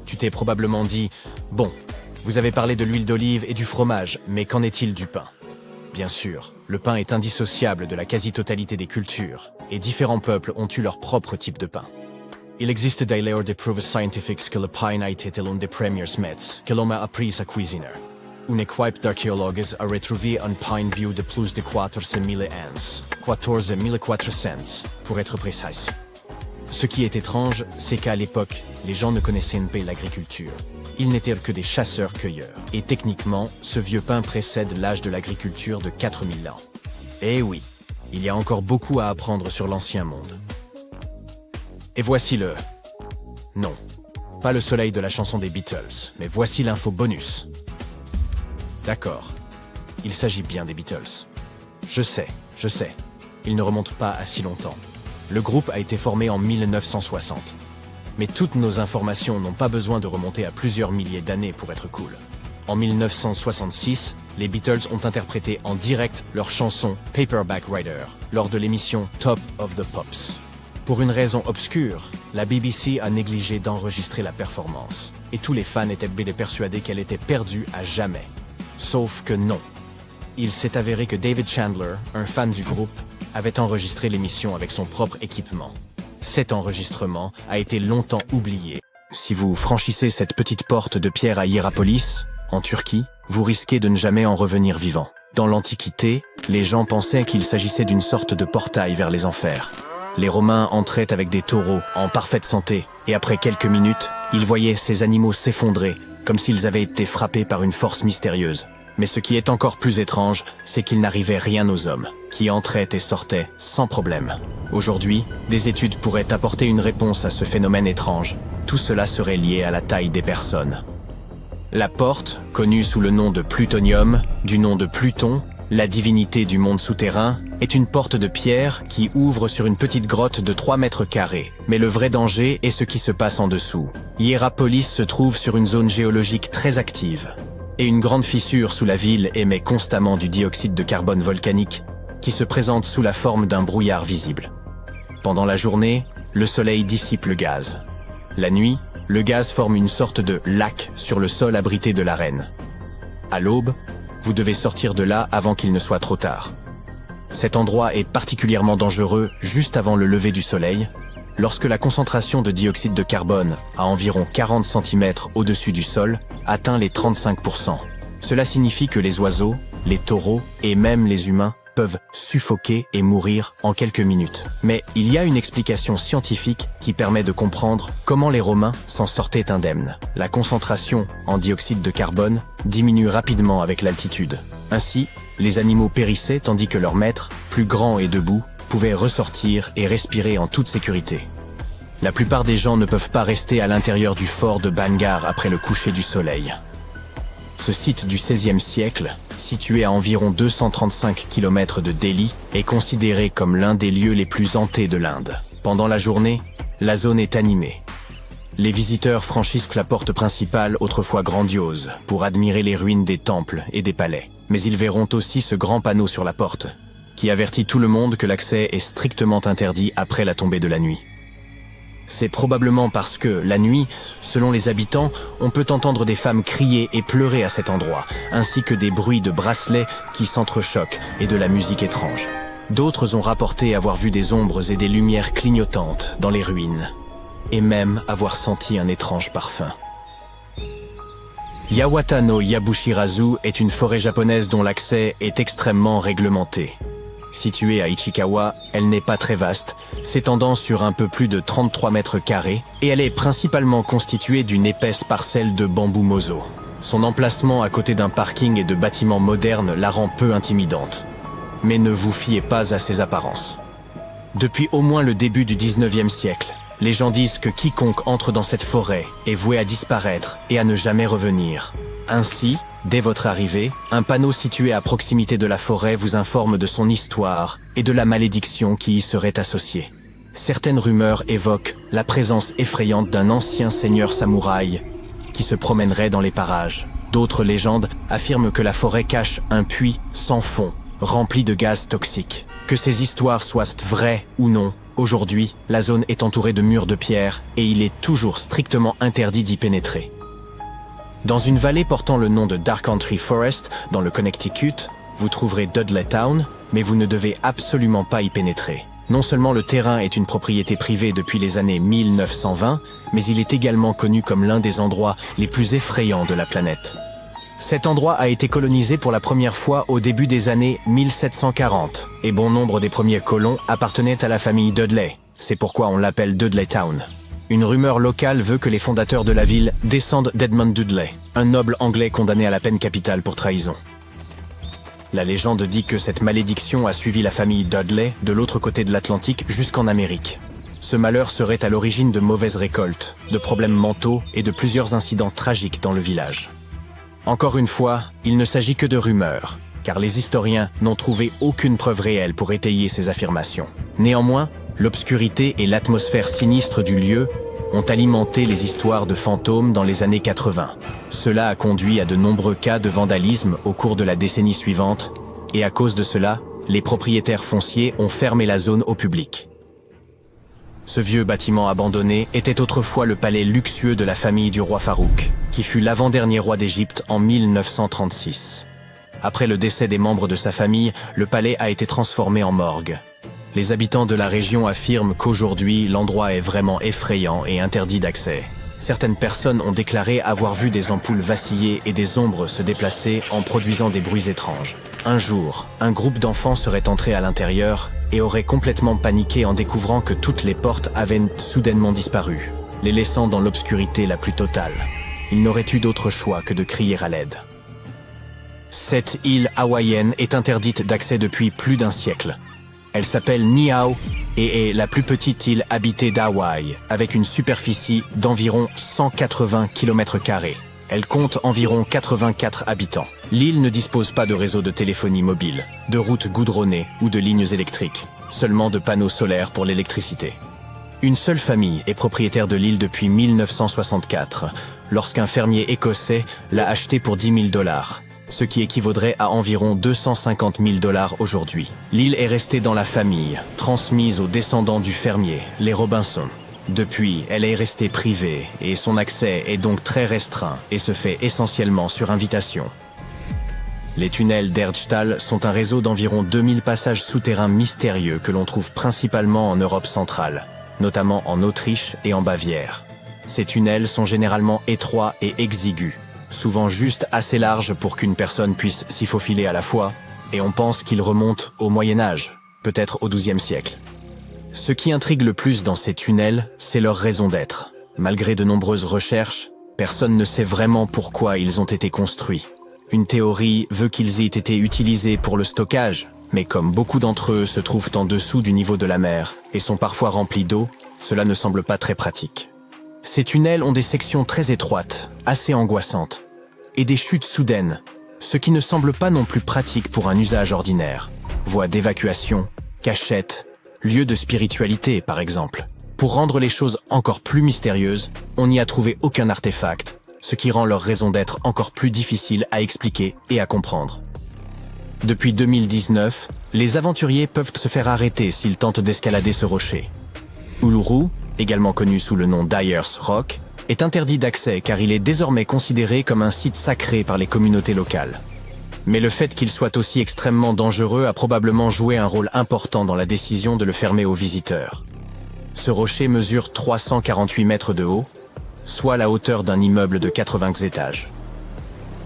Tu t'es probablement dit, bon, vous avez parlé de l'huile d'olive et du fromage, mais qu'en est-il du pain? Bien sûr, le pain est indissociable de la quasi-totalité des cultures, et différents peuples ont eu leur propre type de pain. Il existe d'ailleurs des preuves scientifiques que le pain a été l'un des premiers mets que l'homme a appris à cuisiner. Une équipe d'archéologues a retrouvé un pain vieux de plus de 400 000 ans, 14 400 pour être précis. Ce qui est étrange, c'est qu'à l'époque, les gens ne connaissaient pas l'agriculture. Ils n'étaient que des chasseurs-cueilleurs. Et techniquement, ce vieux pain précède l'âge de l'agriculture de 4000 ans. Eh oui, il y a encore beaucoup à apprendre sur l'ancien monde. Et voici le... Non, pas le soleil de la chanson des Beatles, mais voici l'info bonus. D'accord, il s'agit bien des Beatles. Je sais, il ne remonte pas à si longtemps. Le groupe a été formé en 1960. Mais toutes nos informations n'ont pas besoin de remonter à plusieurs milliers d'années pour être cool. En 1966, les Beatles ont interprété en direct leur chanson Paperback Writer lors de l'émission Top of the Pops. Pour une raison obscure, la BBC a négligé d'enregistrer la performance, et tous les fans étaient persuadés qu'elle était perdue à jamais. Sauf que non. Il s'est avéré que David Chandler, un fan du groupe, avait enregistré l'émission avec son propre équipement. Cet enregistrement a été longtemps oublié. Si vous franchissez cette petite porte de pierre à Hiérapolis, en Turquie, vous risquez de ne jamais en revenir vivant. Dans l'Antiquité, les gens pensaient qu'il s'agissait d'une sorte de portail vers les enfers. Les Romains entraient avec des taureaux en parfaite santé, et après quelques minutes, ils voyaient ces animaux s'effondrer, comme s'ils avaient été frappés par une force mystérieuse. Mais ce qui est encore plus étrange, c'est qu'il n'arrivait rien aux hommes, qui entraient et sortaient sans problème. Aujourd'hui, des études pourraient apporter une réponse à ce phénomène étrange. Tout cela serait lié à la taille des personnes. La porte, connue sous le nom de Plutonium, du nom de Pluton, la divinité du monde souterrain, est une porte de pierre qui ouvre sur une petite grotte de 3 mètres carrés. Mais le vrai danger est ce qui se passe en dessous. Hiérapolis se trouve sur une zone géologique très active. Et une grande fissure sous la ville émet constamment du dioxyde de carbone volcanique qui se présente sous la forme d'un brouillard visible. Pendant la journée, le soleil dissipe le gaz. La nuit, le gaz forme une sorte de lac sur le sol abrité de l'arène. À l'aube, vous devez sortir de là avant qu'il ne soit trop tard. Cet endroit est particulièrement dangereux juste avant le lever du soleil, lorsque la concentration de dioxyde de carbone, à environ 40 cm au-dessus du sol, atteint les 35%. Cela signifie que les oiseaux, les taureaux et même les humains peuvent suffoquer et mourir en quelques minutes. Mais il y a une explication scientifique qui permet de comprendre comment les Romains s'en sortaient indemnes. La concentration en dioxyde de carbone diminue rapidement avec l'altitude. Ainsi, les animaux périssaient tandis que leurs maîtres, plus grands et debout, pouvaient ressortir et respirer en toute sécurité. La plupart des gens ne peuvent pas rester à l'intérieur du fort de Bangar après le coucher du soleil. Ce site du XVIe siècle, situé à environ 235 km de Delhi, est considéré comme l'un des lieux les plus hantés de l'Inde. Pendant la journée, la zone est animée. Les visiteurs franchissent la porte principale, autrefois grandiose, pour admirer les ruines des temples et des palais. Mais ils verront aussi ce grand panneau sur la porte, qui avertit tout le monde que l'accès est strictement interdit après la tombée de la nuit. C'est probablement parce que, la nuit, selon les habitants, on peut entendre des femmes crier et pleurer à cet endroit, ainsi que des bruits de bracelets qui s'entrechoquent et de la musique étrange. D'autres ont rapporté avoir vu des ombres et des lumières clignotantes dans les ruines, et même avoir senti un étrange parfum. Yawata no Yabushirazu est une forêt japonaise dont l'accès est extrêmement réglementé. Située à Ichikawa, elle n'est pas très vaste, s'étendant sur un peu plus de 33 mètres carrés, et elle est principalement constituée d'une épaisse parcelle de bambou mozo. Son emplacement à côté d'un parking et de bâtiments modernes la rend peu intimidante. Mais ne vous fiez pas à ses apparences. Depuis au moins le début du 19e siècle, les gens disent que quiconque entre dans cette forêt est voué à disparaître et à ne jamais revenir. Ainsi, dès votre arrivée, un panneau situé à proximité de la forêt vous informe de son histoire et de la malédiction qui y serait associée. Certaines rumeurs évoquent la présence effrayante d'un ancien seigneur samouraï qui se promènerait dans les parages. D'autres légendes affirment que la forêt cache un puits sans fond, rempli de gaz toxiques. Que ces histoires soient vraies ou non, aujourd'hui, la zone est entourée de murs de pierre et il est toujours strictement interdit d'y pénétrer. Dans une vallée portant le nom de Dark Country Forest, dans le Connecticut, vous trouverez Dudley Town, mais vous ne devez absolument pas y pénétrer. Non seulement le terrain est une propriété privée depuis les années 1920, mais il est également connu comme l'un des endroits les plus effrayants de la planète. Cet endroit a été colonisé pour la première fois au début des années 1740, et bon nombre des premiers colons appartenaient à la famille Dudley. C'est pourquoi on l'appelle Dudley Town. Une rumeur locale veut que les fondateurs de la ville descendent d'Edmund Dudley, un noble anglais condamné à la peine capitale pour trahison. La légende dit que cette malédiction a suivi la famille Dudley de l'autre côté de l'Atlantique jusqu'en Amérique. Ce malheur serait à l'origine de mauvaises récoltes, de problèmes mentaux et de plusieurs incidents tragiques dans le village. Encore une fois, il ne s'agit que de rumeurs, car les historiens n'ont trouvé aucune preuve réelle pour étayer ces affirmations. Néanmoins, l'obscurité et l'atmosphère sinistre du lieu ont alimenté les histoires de fantômes dans les années 80. Cela a conduit à de nombreux cas de vandalisme au cours de la décennie suivante, et à cause de cela, les propriétaires fonciers ont fermé la zone au public. Ce vieux bâtiment abandonné était autrefois le palais luxueux de la famille du roi Farouk, qui fut l'avant-dernier roi d'Égypte en 1936. Après le décès des membres de sa famille, le palais a été transformé en morgue. Les habitants de la région affirment qu'aujourd'hui, l'endroit est vraiment effrayant et interdit d'accès. Certaines personnes ont déclaré avoir vu des ampoules vaciller et des ombres se déplacer en produisant des bruits étranges. Un jour, un groupe d'enfants serait entré à l'intérieur et aurait complètement paniqué en découvrant que toutes les portes avaient soudainement disparu, les laissant dans l'obscurité la plus totale. Ils n'auraient eu d'autre choix que de crier à l'aide. Cette île hawaïenne est interdite d'accès depuis plus d'un siècle. Elle s'appelle Niihau et est la plus petite île habitée d'Hawaï, avec une superficie d'environ 180 km². Elle compte environ 84 habitants. L'île ne dispose pas de réseau de téléphonie mobile, de routes goudronnées ou de lignes électriques, seulement de panneaux solaires pour l'électricité. Une seule famille est propriétaire de l'île depuis 1964, lorsqu'un fermier écossais l'a achetée pour $10 000. Ce qui équivaudrait à environ $250 000 aujourd'hui. L'île est restée dans la famille, transmise aux descendants du fermier, les Robinson. Depuis, elle est restée privée et son accès est donc très restreint et se fait essentiellement sur invitation. Les tunnels d'Erdstall sont un réseau d'environ 2000 passages souterrains mystérieux que l'on trouve principalement en Europe centrale, notamment en Autriche et en Bavière. Ces tunnels sont généralement étroits et exigus, souvent juste assez large pour qu'une personne puisse s'y faufiler à la fois, et on pense qu'ils remontent au Moyen-Âge, peut-être au XIIe siècle. Ce qui intrigue le plus dans ces tunnels, c'est leur raison d'être. Malgré de nombreuses recherches, personne ne sait vraiment pourquoi ils ont été construits. Une théorie veut qu'ils aient été utilisés pour le stockage, mais comme beaucoup d'entre eux se trouvent en dessous du niveau de la mer et sont parfois remplis d'eau, cela ne semble pas très pratique. Ces tunnels ont des sections très étroites, assez angoissantes, et des chutes soudaines, ce qui ne semble pas non plus pratique pour un usage ordinaire. Voies d'évacuation, cachettes, lieux de spiritualité par exemple. Pour rendre les choses encore plus mystérieuses, on n'y a trouvé aucun artefact, ce qui rend leur raison d'être encore plus difficile à expliquer et à comprendre. Depuis 2019, les aventuriers peuvent se faire arrêter s'ils tentent d'escalader ce rocher. Uluru, également connu sous le nom d'Ayers Rock, est interdit d'accès car il est désormais considéré comme un site sacré par les communautés locales. Mais le fait qu'il soit aussi extrêmement dangereux a probablement joué un rôle important dans la décision de le fermer aux visiteurs. Ce rocher mesure 348 mètres de haut, soit la hauteur d'un immeuble de 80 étages.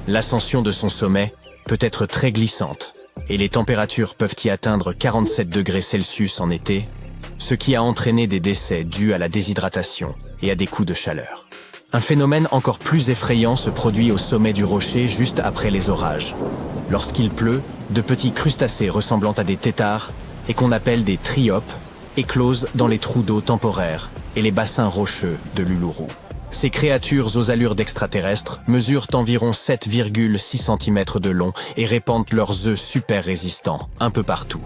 L'ascension de son sommet peut être très glissante, et les températures peuvent y atteindre 47 degrés Celsius en été, ce qui a entraîné des décès dus à la déshydratation et à des coups de chaleur. Un phénomène encore plus effrayant se produit au sommet du rocher juste après les orages. Lorsqu'il pleut, de petits crustacés ressemblant à des têtards, et qu'on appelle des triopes, éclosent dans les trous d'eau temporaires et les bassins rocheux de l'Uluru. Ces créatures aux allures d'extraterrestres mesurent environ 7,6 cm de long et répandent leurs œufs super résistants un peu partout.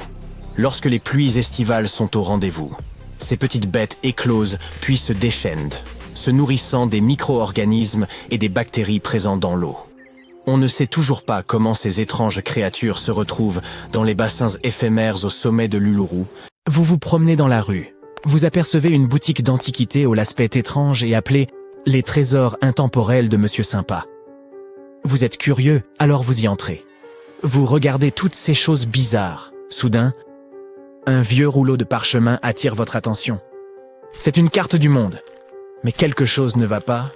Lorsque les pluies estivales sont au rendez-vous, ces petites bêtes éclosent puis se déchaînent, se nourrissant des micro-organismes et des bactéries présents dans l'eau. On ne sait toujours pas comment ces étranges créatures se retrouvent dans les bassins éphémères au sommet de l'Uluru. Vous vous promenez dans la rue. Vous apercevez une boutique d'antiquités au l'aspect étrange et appelée « Les trésors intemporels de Monsieur Sympa ». Vous êtes curieux, alors vous y entrez. Vous regardez toutes ces choses bizarres. Soudain, un vieux rouleau de parchemin attire votre attention. C'est une carte du monde. Mais quelque chose ne va pas.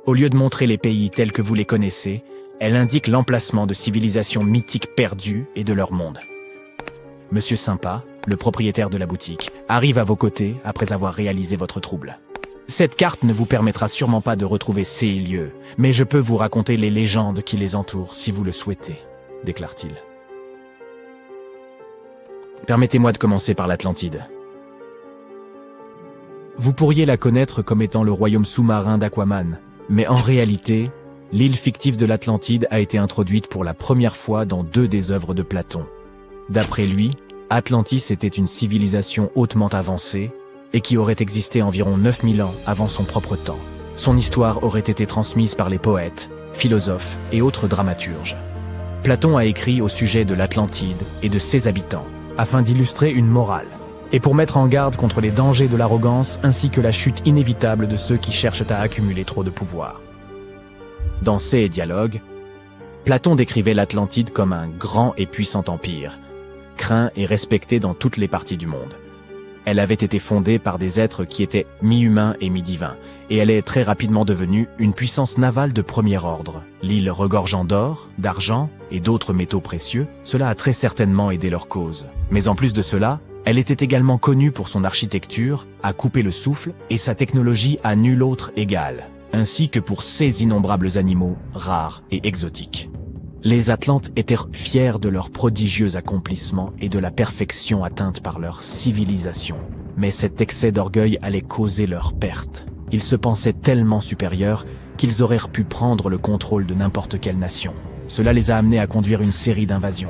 Au lieu de montrer les pays tels que vous les connaissez, elle indique l'emplacement de civilisations mythiques perdues et de leur monde. Monsieur Sympa, le propriétaire de la boutique, arrive à vos côtés après avoir réalisé votre trouble. Cette carte ne vous permettra sûrement pas de retrouver ces lieux, mais je peux vous raconter les légendes qui les entourent si vous le souhaitez, déclare-t-il. Permettez-moi de commencer par l'Atlantide. Vous pourriez la connaître comme étant le royaume sous-marin d'Aquaman, mais en réalité, l'île fictive de l'Atlantide a été introduite pour la première fois dans 2 des œuvres de Platon. D'après lui, Atlantis était une civilisation hautement avancée et qui aurait existé environ 9000 ans avant son propre temps. Son histoire aurait été transmise par les poètes, philosophes et autres dramaturges. Platon a écrit au sujet de l'Atlantide et de ses habitants, afin d'illustrer une morale, et pour mettre en garde contre les dangers de l'arrogance ainsi que la chute inévitable de ceux qui cherchent à accumuler trop de pouvoir. Dans ces dialogues, Platon décrivait l'Atlantide comme un grand et puissant empire, craint et respecté dans toutes les parties du monde. Elle avait été fondée par des êtres qui étaient mi-humains et mi-divins, et elle est très rapidement devenue une puissance navale de premier ordre. L'île regorgeant d'or, d'argent et d'autres métaux précieux, cela a très certainement aidé leur cause. Mais en plus de cela, elle était également connue pour son architecture, à couper le souffle, et sa technologie à nul autre égale, ainsi que pour ses innombrables animaux rares et exotiques. Les Atlantes étaient fiers de leur prodigieux accomplissement et de la perfection atteinte par leur civilisation. Mais cet excès d'orgueil allait causer leur perte. Ils se pensaient tellement supérieurs qu'ils auraient pu prendre le contrôle de n'importe quelle nation. Cela les a amenés à conduire une série d'invasions.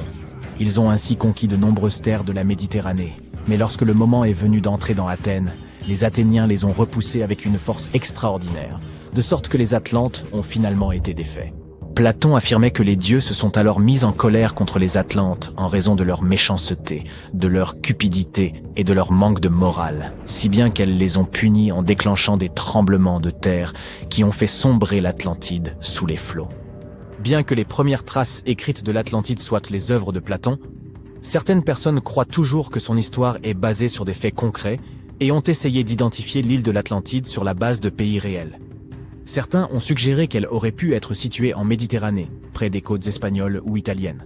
Ils ont ainsi conquis de nombreuses terres de la Méditerranée. Mais lorsque le moment est venu d'entrer dans Athènes, les Athéniens les ont repoussés avec une force extraordinaire, de sorte que les Atlantes ont finalement été défaits. Platon affirmait que les dieux se sont alors mis en colère contre les Atlantes en raison de leur méchanceté, de leur cupidité et de leur manque de morale, si bien qu'elles les ont punis en déclenchant des tremblements de terre qui ont fait sombrer l'Atlantide sous les flots. Bien que les premières traces écrites de l'Atlantide soient les œuvres de Platon, certaines personnes croient toujours que son histoire est basée sur des faits concrets et ont essayé d'identifier l'île de l'Atlantide sur la base de pays réels. Certains ont suggéré qu'elle aurait pu être située en Méditerranée, près des côtes espagnoles ou italiennes.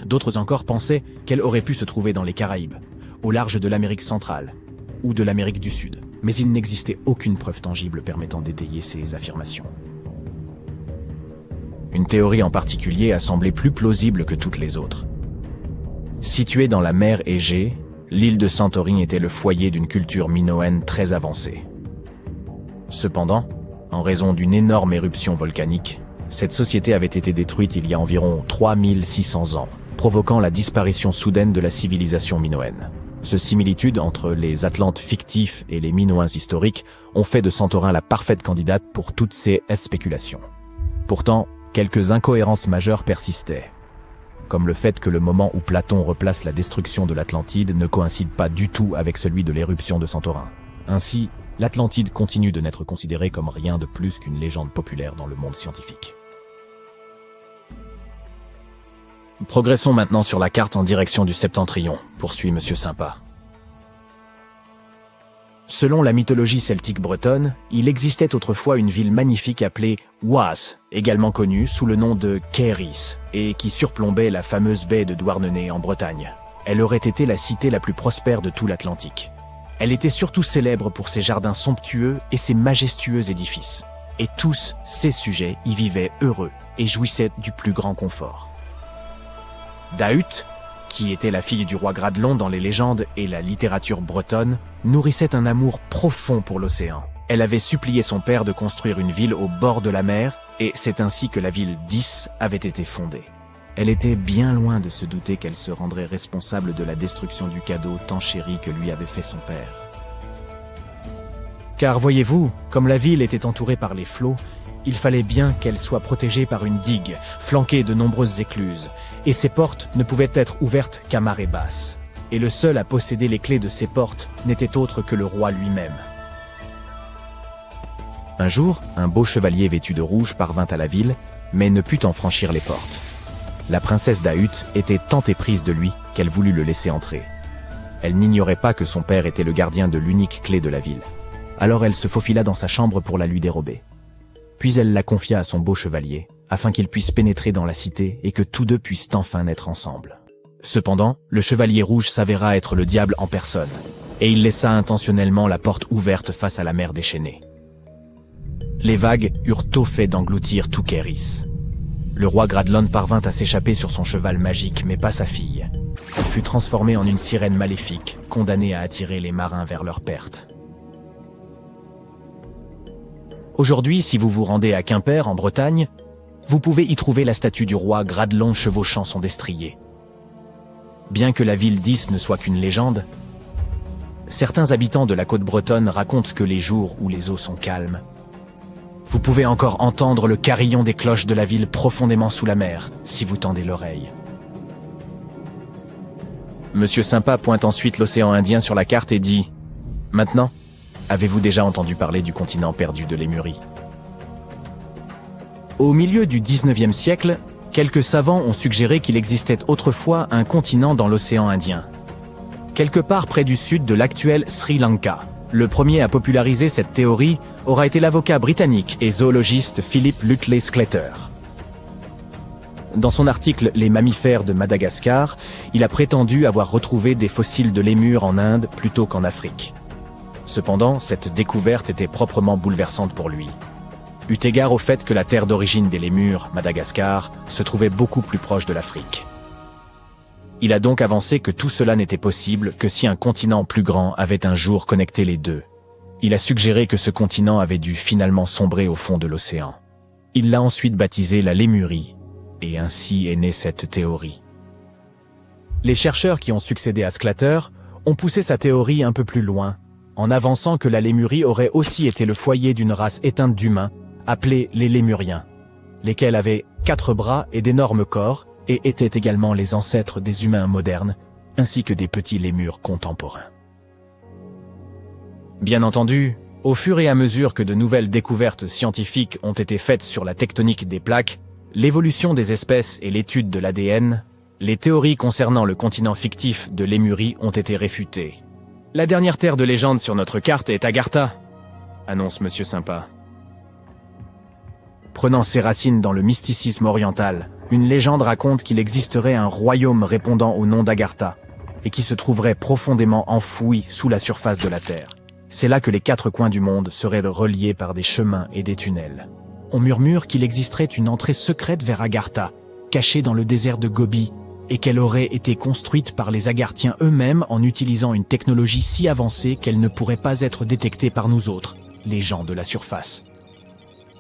D'autres encore pensaient qu'elle aurait pu se trouver dans les Caraïbes, au large de l'Amérique centrale ou de l'Amérique du Sud. Mais il n'existait aucune preuve tangible permettant d'étayer ces affirmations. Une théorie en particulier a semblé plus plausible que toutes les autres. Située dans la mer Égée, l'île de Santorin était le foyer d'une culture minoenne très avancée. Cependant, en raison d'une énorme éruption volcanique, cette société avait été détruite il y a environ 3600 ans, provoquant la disparition soudaine de la civilisation minoenne. Ce similitude entre les Atlantes fictifs et les Minoens historiques ont fait de Santorin la parfaite candidate pour toutes ces spéculations. Pourtant, quelques incohérences majeures persistaient, comme le fait que le moment où Platon replace la destruction de l'Atlantide ne coïncide pas du tout avec celui de l'éruption de Santorin. Ainsi, l'Atlantide continue de n'être considérée comme rien de plus qu'une légende populaire dans le monde scientifique. Progressons maintenant sur la carte en direction du Septentrion, poursuit Monsieur Sympa. Selon la mythologie celtique bretonne, il existait autrefois une ville magnifique appelée Oise, également connue sous le nom de Caeris, et qui surplombait la fameuse baie de Douarnenez en Bretagne. Elle aurait été la cité la plus prospère de tout l'Atlantique. Elle était surtout célèbre pour ses jardins somptueux et ses majestueux édifices. Et tous ses sujets y vivaient heureux et jouissaient du plus grand confort. Daut, qui était la fille du roi Gradelon dans les légendes et la littérature bretonne, nourrissait un amour profond pour l'océan. Elle avait supplié son père de construire une ville au bord de la mer, et c'est ainsi que la ville d'Ys avait été fondée. Elle était bien loin de se douter qu'elle se rendrait responsable de la destruction du cadeau tant chéri que lui avait fait son père. Car voyez-vous, comme la ville était entourée par les flots, il fallait bien qu'elle soit protégée par une digue, flanquée de nombreuses écluses, et ses portes ne pouvaient être ouvertes qu'à marée basse. Et le seul à posséder les clés de ces portes n'était autre que le roi lui-même. Un jour, un beau chevalier vêtu de rouge parvint à la ville, mais ne put en franchir les portes. La princesse d'Ahut était tant éprise de lui qu'elle voulut le laisser entrer. Elle n'ignorait pas que son père était le gardien de l'unique clé de la ville. Alors elle se faufila dans sa chambre pour la lui dérober. Puis elle la confia à son beau chevalier, afin qu'il puisse pénétrer dans la cité et que tous deux puissent enfin naître ensemble. Cependant, le chevalier rouge s'avéra être le diable en personne, et il laissa intentionnellement la porte ouverte face à la mer déchaînée. Les vagues eurent tôt fait d'engloutir tout Kérys. Le roi Gradlon parvint à s'échapper sur son cheval magique, mais pas sa fille. Elle fut transformée en une sirène maléfique, condamnée à attirer les marins vers leur perte. Aujourd'hui, si vous vous rendez à Quimper, en Bretagne, vous pouvez y trouver la statue du roi Gradlon chevauchant son destrier. Bien que la ville d'Ys ne soit qu'une légende, certains habitants de la côte bretonne racontent que les jours où les eaux sont calmes, vous pouvez encore entendre le carillon des cloches de la ville profondément sous la mer, si vous tendez l'oreille. Monsieur Sympa pointe ensuite l'océan Indien sur la carte et dit « Maintenant, avez-vous déjà entendu parler du continent perdu de Lémurie ?» Au milieu du 19e siècle, quelques savants ont suggéré qu'il existait autrefois un continent dans l'océan Indien, quelque part près du sud de l'actuel Sri Lanka. Le premier à populariser cette théorie aura été l'avocat britannique et zoologiste Philip Lutley Sclater. Dans son article « Les mammifères de Madagascar », il a prétendu avoir retrouvé des fossiles de lémurs en Inde plutôt qu'en Afrique. Cependant, cette découverte était proprement bouleversante pour lui, eu égard au fait que la terre d'origine des lémurs, Madagascar, se trouvait beaucoup plus proche de l'Afrique. Il a donc avancé que tout cela n'était possible que si un continent plus grand avait un jour connecté les deux. Il a suggéré que ce continent avait dû finalement sombrer au fond de l'océan. Il l'a ensuite baptisé la Lémurie, et ainsi est née cette théorie. Les chercheurs qui ont succédé à Sclater ont poussé sa théorie un peu plus loin, en avançant que la Lémurie aurait aussi été le foyer d'une race éteinte d'humains, appelée les Lémuriens, lesquels avaient 4 bras et d'énormes corps, et étaient également les ancêtres des humains modernes, ainsi que des petits lémurs contemporains. Bien entendu, au fur et à mesure que de nouvelles découvertes scientifiques ont été faites sur la tectonique des plaques, l'évolution des espèces et l'étude de l'ADN, les théories concernant le continent fictif de Lémurie ont été réfutées. La dernière terre de légende sur notre carte est Agartha, annonce Monsieur Sympa. Prenant ses racines dans le mysticisme oriental, une légende raconte qu'il existerait un royaume répondant au nom d'Agartha, et qui se trouverait profondément enfoui sous la surface de la Terre. C'est là que les 4 coins du monde seraient reliés par des chemins et des tunnels. On murmure qu'il existerait une entrée secrète vers Agartha, cachée dans le désert de Gobi, et qu'elle aurait été construite par les Agarthiens eux-mêmes en utilisant une technologie si avancée qu'elle ne pourrait pas être détectée par nous autres, les gens de la surface.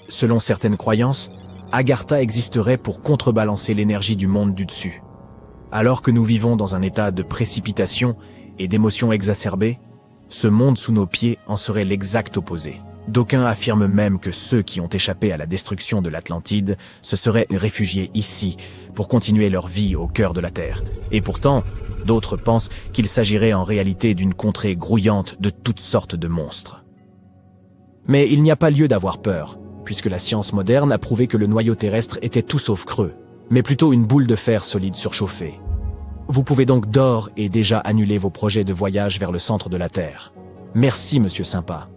Selon certaines croyances, Agartha existerait pour contrebalancer l'énergie du monde du dessus. Alors que nous vivons dans un état de précipitation et d'émotions exacerbées, ce monde sous nos pieds en serait l'exact opposé. D'aucuns affirment même que ceux qui ont échappé à la destruction de l'Atlantide se seraient réfugiés ici pour continuer leur vie au cœur de la Terre. Et pourtant, d'autres pensent qu'il s'agirait en réalité d'une contrée grouillante de toutes sortes de monstres. Mais il n'y a pas lieu d'avoir peur, puisque la science moderne a prouvé que le noyau terrestre était tout sauf creux, mais plutôt une boule de fer solide surchauffée. Vous pouvez donc d'ores et déjà annuler vos projets de voyage vers le centre de la Terre. Merci, Monsieur Sympa.